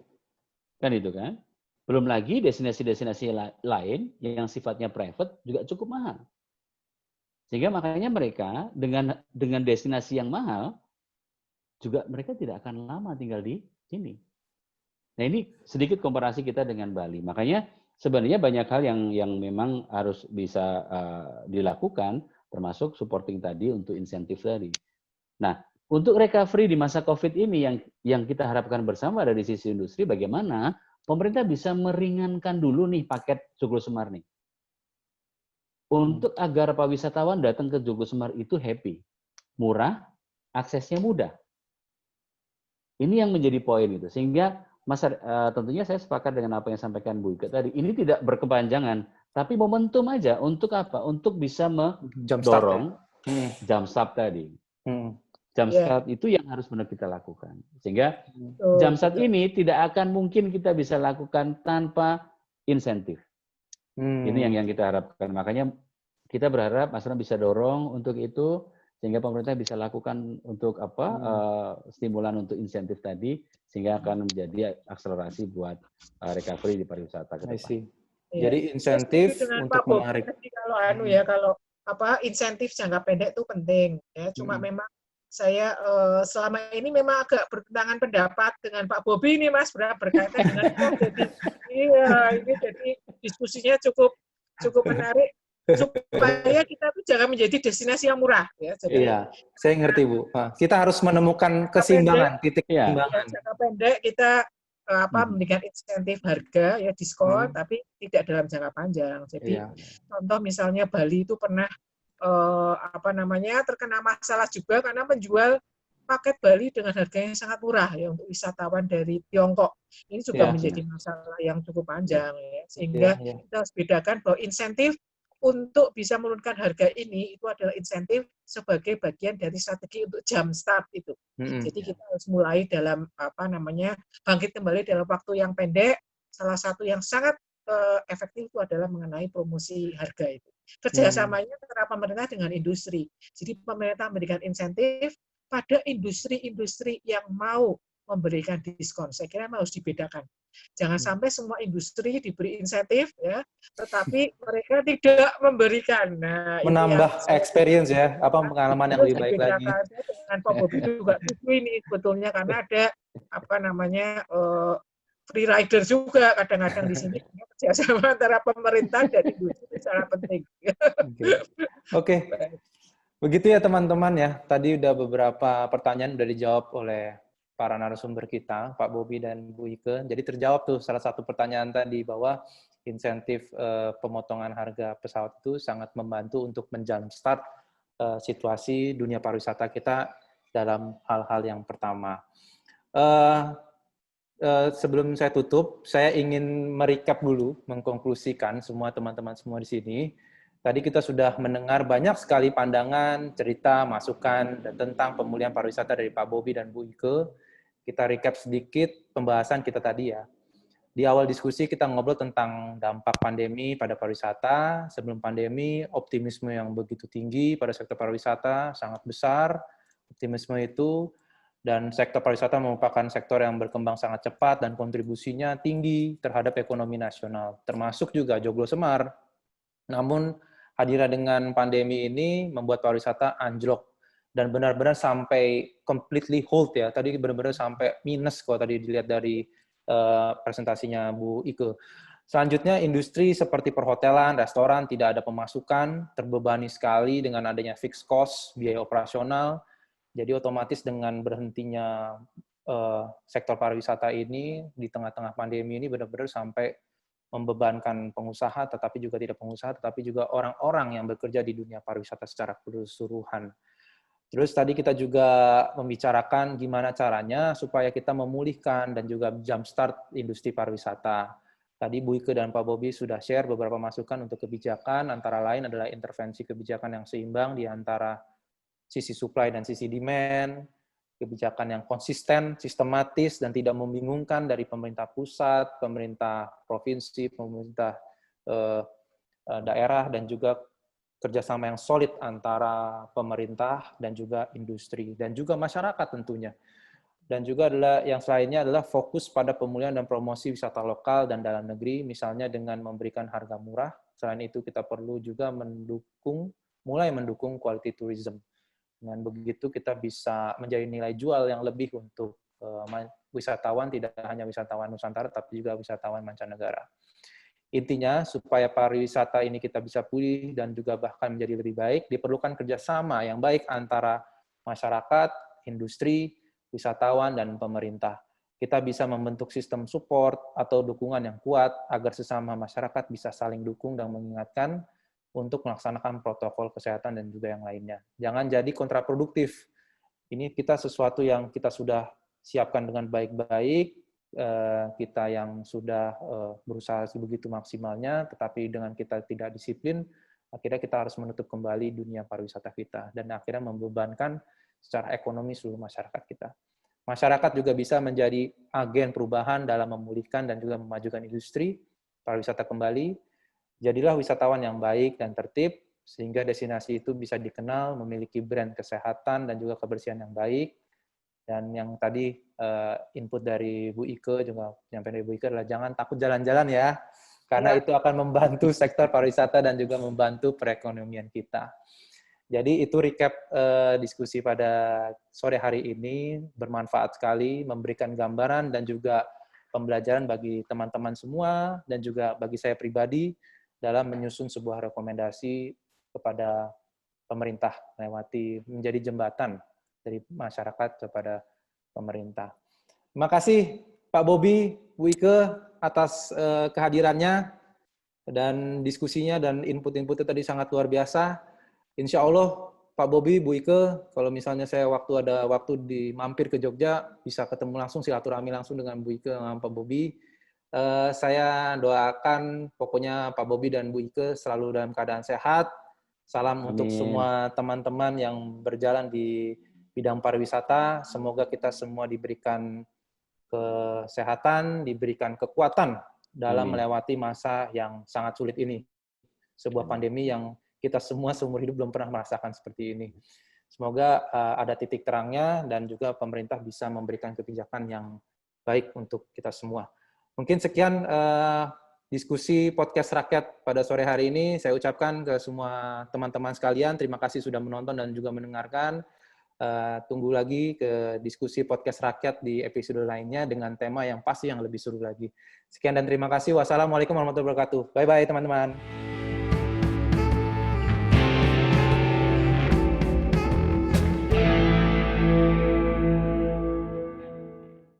Kan itu kan? Belum lagi destinasi-destinasi lain yang sifatnya private juga cukup mahal. Sehingga makanya mereka dengan destinasi yang mahal, juga mereka tidak akan lama tinggal di sini. Nah ini sedikit komparasi kita dengan Bali. Makanya sebenarnya banyak hal yang memang harus bisa dilakukan, termasuk supporting tadi untuk insentif tadi. Nah, untuk recovery di masa COVID ini yang kita harapkan bersama dari sisi industri, bagaimana pemerintah bisa meringankan dulu nih paket Joglo Semar nih. Untuk agar para wisatawan datang ke Joglo Semar itu happy, murah, aksesnya mudah. Ini yang menjadi poin itu. Sehingga tentunya saya sepakat dengan apa yang disampaikan Bu Ike tadi. Ini tidak berkepanjangan, tapi momentum aja untuk apa? Untuk bisa mendorong jam start tadi. Jam start itu yang harus benar kita lakukan. Sehingga jam start ini tidak akan mungkin kita bisa lakukan tanpa insentif. Ini yang kita harapkan. Makanya kita berharap Mas Ram bisa dorong untuk itu, sehingga pemerintah bisa lakukan untuk stimulan untuk insentif tadi, sehingga akan menjadi akselerasi buat recovery di pariwisata ke depan. Jadi insentif untuk menarik. Kalau insentif jangka pendek itu penting ya. Cuma memang saya selama ini memang agak bertentangan pendapat dengan Pak Bobi ini Mas berkaitan dengan ini jadi diskusinya cukup menarik supaya kita tuh jangan menjadi destinasi yang murah ya. Jadi, iya, saya ngerti Bu. Kita harus menemukan keseimbangan, titik keseimbangan. Jangka pendek kita memberikan insentif harga ya diskon, tapi tidak dalam jangka panjang. Jadi contoh misalnya Bali itu pernah terkena masalah juga karena menjual paket Bali dengan harga yang sangat murah ya untuk wisatawan dari Tiongkok. Ini juga menjadi masalah yang cukup panjang ya. Sehingga kita harus bedakan bahwa insentif untuk bisa menurunkan harga ini itu adalah insentif sebagai bagian dari strategi untuk jam start itu. Jadi kita harus mulai dalam bangkit kembali dalam waktu yang pendek. Salah satu yang sangat efektif itu adalah mengenai promosi harga itu. Kerjasamanya antara pemerintah dengan industri. Jadi pemerintah memberikan insentif pada industri-industri yang mau memberikan diskon. Saya kira harus dibedakan. Jangan sampai semua industri diberi insentif, ya, tetapi mereka tidak memberikan. Nah, menambah experience ya, pengalaman yang lebih baik lagi. Dengan Pak Bobi juga setuju ini sebetulnya karena ada free rider juga kadang-kadang di sini kerjasama antara pemerintah dan industri sangat penting. Oke. Begitu ya teman-teman ya. Tadi udah beberapa pertanyaan udah dijawab oleh para narasumber kita, Pak Bobi dan Bu Ike. Jadi terjawab tuh salah satu pertanyaan tadi bahwa insentif pemotongan harga pesawat itu sangat membantu untuk menjumpstart situasi dunia pariwisata kita dalam hal-hal yang pertama. Sebelum saya tutup, saya ingin merecap dulu, mengkonklusikan semua teman-teman semua di sini. Tadi kita sudah mendengar banyak sekali pandangan, cerita, masukan tentang pemulihan pariwisata dari Pak Bobi dan Bu Ike. kita recap sedikit pembahasan kita tadi ya. Di awal diskusi kita ngobrol tentang dampak pandemi pada pariwisata. Sebelum pandemi, optimisme yang begitu tinggi pada sektor pariwisata sangat besar. Optimisme itu, dan sektor pariwisata merupakan sektor yang berkembang sangat cepat dan kontribusinya tinggi terhadap ekonomi nasional, termasuk juga Joglo Semar. Namun, hadirnya dengan pandemi ini membuat pariwisata anjlok dan benar-benar sampai completely hold ya. Tadi benar-benar sampai minus kalau tadi dilihat dari presentasinya Bu Ike. Selanjutnya, industri seperti perhotelan, restoran tidak ada pemasukan, terbebani sekali dengan adanya fixed cost, biaya operasional. Jadi otomatis dengan berhentinya sektor pariwisata ini di tengah-tengah pandemi ini benar-benar sampai membebankan pengusaha, tetapi juga tidak pengusaha, tetapi juga orang-orang yang bekerja di dunia pariwisata secara keseluruhan. Terus tadi kita juga membicarakan gimana caranya supaya kita memulihkan dan juga jumpstart industri pariwisata. Tadi Bu Ike dan Pak Bobi sudah share beberapa masukan untuk kebijakan, antara lain adalah intervensi kebijakan yang seimbang di antara sisi supply dan sisi demand, kebijakan yang konsisten, sistematis, dan tidak membingungkan dari pemerintah pusat, pemerintah provinsi, pemerintah daerah, dan juga kerjasama yang solid antara pemerintah dan juga industri, dan juga masyarakat tentunya. Dan juga adalah yang selainnya adalah fokus pada pemulihan dan promosi wisata lokal dan dalam negeri, misalnya dengan memberikan harga murah. Selain itu kita perlu juga mulai mendukung quality tourism. Dengan begitu kita bisa menjadi nilai jual yang lebih untuk wisatawan, tidak hanya wisatawan Nusantara, tapi juga wisatawan mancanegara. Intinya, supaya pariwisata ini kita bisa pulih dan juga bahkan menjadi lebih baik, diperlukan kerjasama yang baik antara masyarakat, industri, wisatawan, dan pemerintah. Kita bisa membentuk sistem support atau dukungan yang kuat agar sesama masyarakat bisa saling dukung dan mengingatkan untuk melaksanakan protokol kesehatan dan juga yang lainnya. Jangan jadi kontraproduktif. Ini kita sesuatu yang kita sudah siapkan dengan baik-baik, kita yang sudah berusaha begitu maksimalnya, tetapi dengan kita tidak disiplin, akhirnya kita harus menutup kembali dunia pariwisata kita, dan akhirnya membebankan secara ekonomi seluruh masyarakat kita. Masyarakat juga bisa menjadi agen perubahan dalam memulihkan dan juga memajukan industri pariwisata kembali. Jadilah wisatawan yang baik dan tertib, sehingga destinasi itu bisa dikenal, memiliki brand kesehatan dan juga kebersihan yang baik. Dan yang tadi input dari Bu Ike, juga penyampaian dari Bu Ike adalah jangan takut jalan-jalan ya, karena itu akan membantu sektor pariwisata dan juga membantu perekonomian kita. Jadi itu recap diskusi pada sore hari ini, bermanfaat sekali, memberikan gambaran dan juga pembelajaran bagi teman-teman semua, dan juga bagi saya pribadi, dalam menyusun sebuah rekomendasi kepada pemerintah, menjadi jembatan dari masyarakat kepada pemerintah. Terima kasih Pak Bobi, Bu Ike atas kehadirannya dan diskusinya dan input-inputnya tadi sangat luar biasa. Insya Allah Pak Bobi, Bu Ike, kalau misalnya saya ada waktu mampir ke Jogja, bisa ketemu langsung, silaturahmi langsung dengan Bu Ike dan Pak Bobi. Saya doakan pokoknya Pak Bobi dan Bu Ike selalu dalam keadaan sehat. Salam Amin. Untuk semua teman-teman yang berjalan di bidang pariwisata, semoga kita semua diberikan kesehatan, diberikan kekuatan dalam melewati masa yang sangat sulit ini. Sebuah pandemi yang kita semua seumur hidup belum pernah merasakan seperti ini. Semoga ada titik terangnya dan juga pemerintah bisa memberikan kebijakan yang baik untuk kita semua. Mungkin sekian diskusi podcast rakyat pada sore hari ini. Saya ucapkan ke semua teman-teman sekalian, terima kasih sudah menonton dan juga mendengarkan. Tunggu lagi ke diskusi podcast rakyat di episode lainnya dengan tema yang pasti yang lebih seru lagi. Sekian dan terima kasih. Wassalamualaikum warahmatullahi wabarakatuh. Bye-bye teman-teman.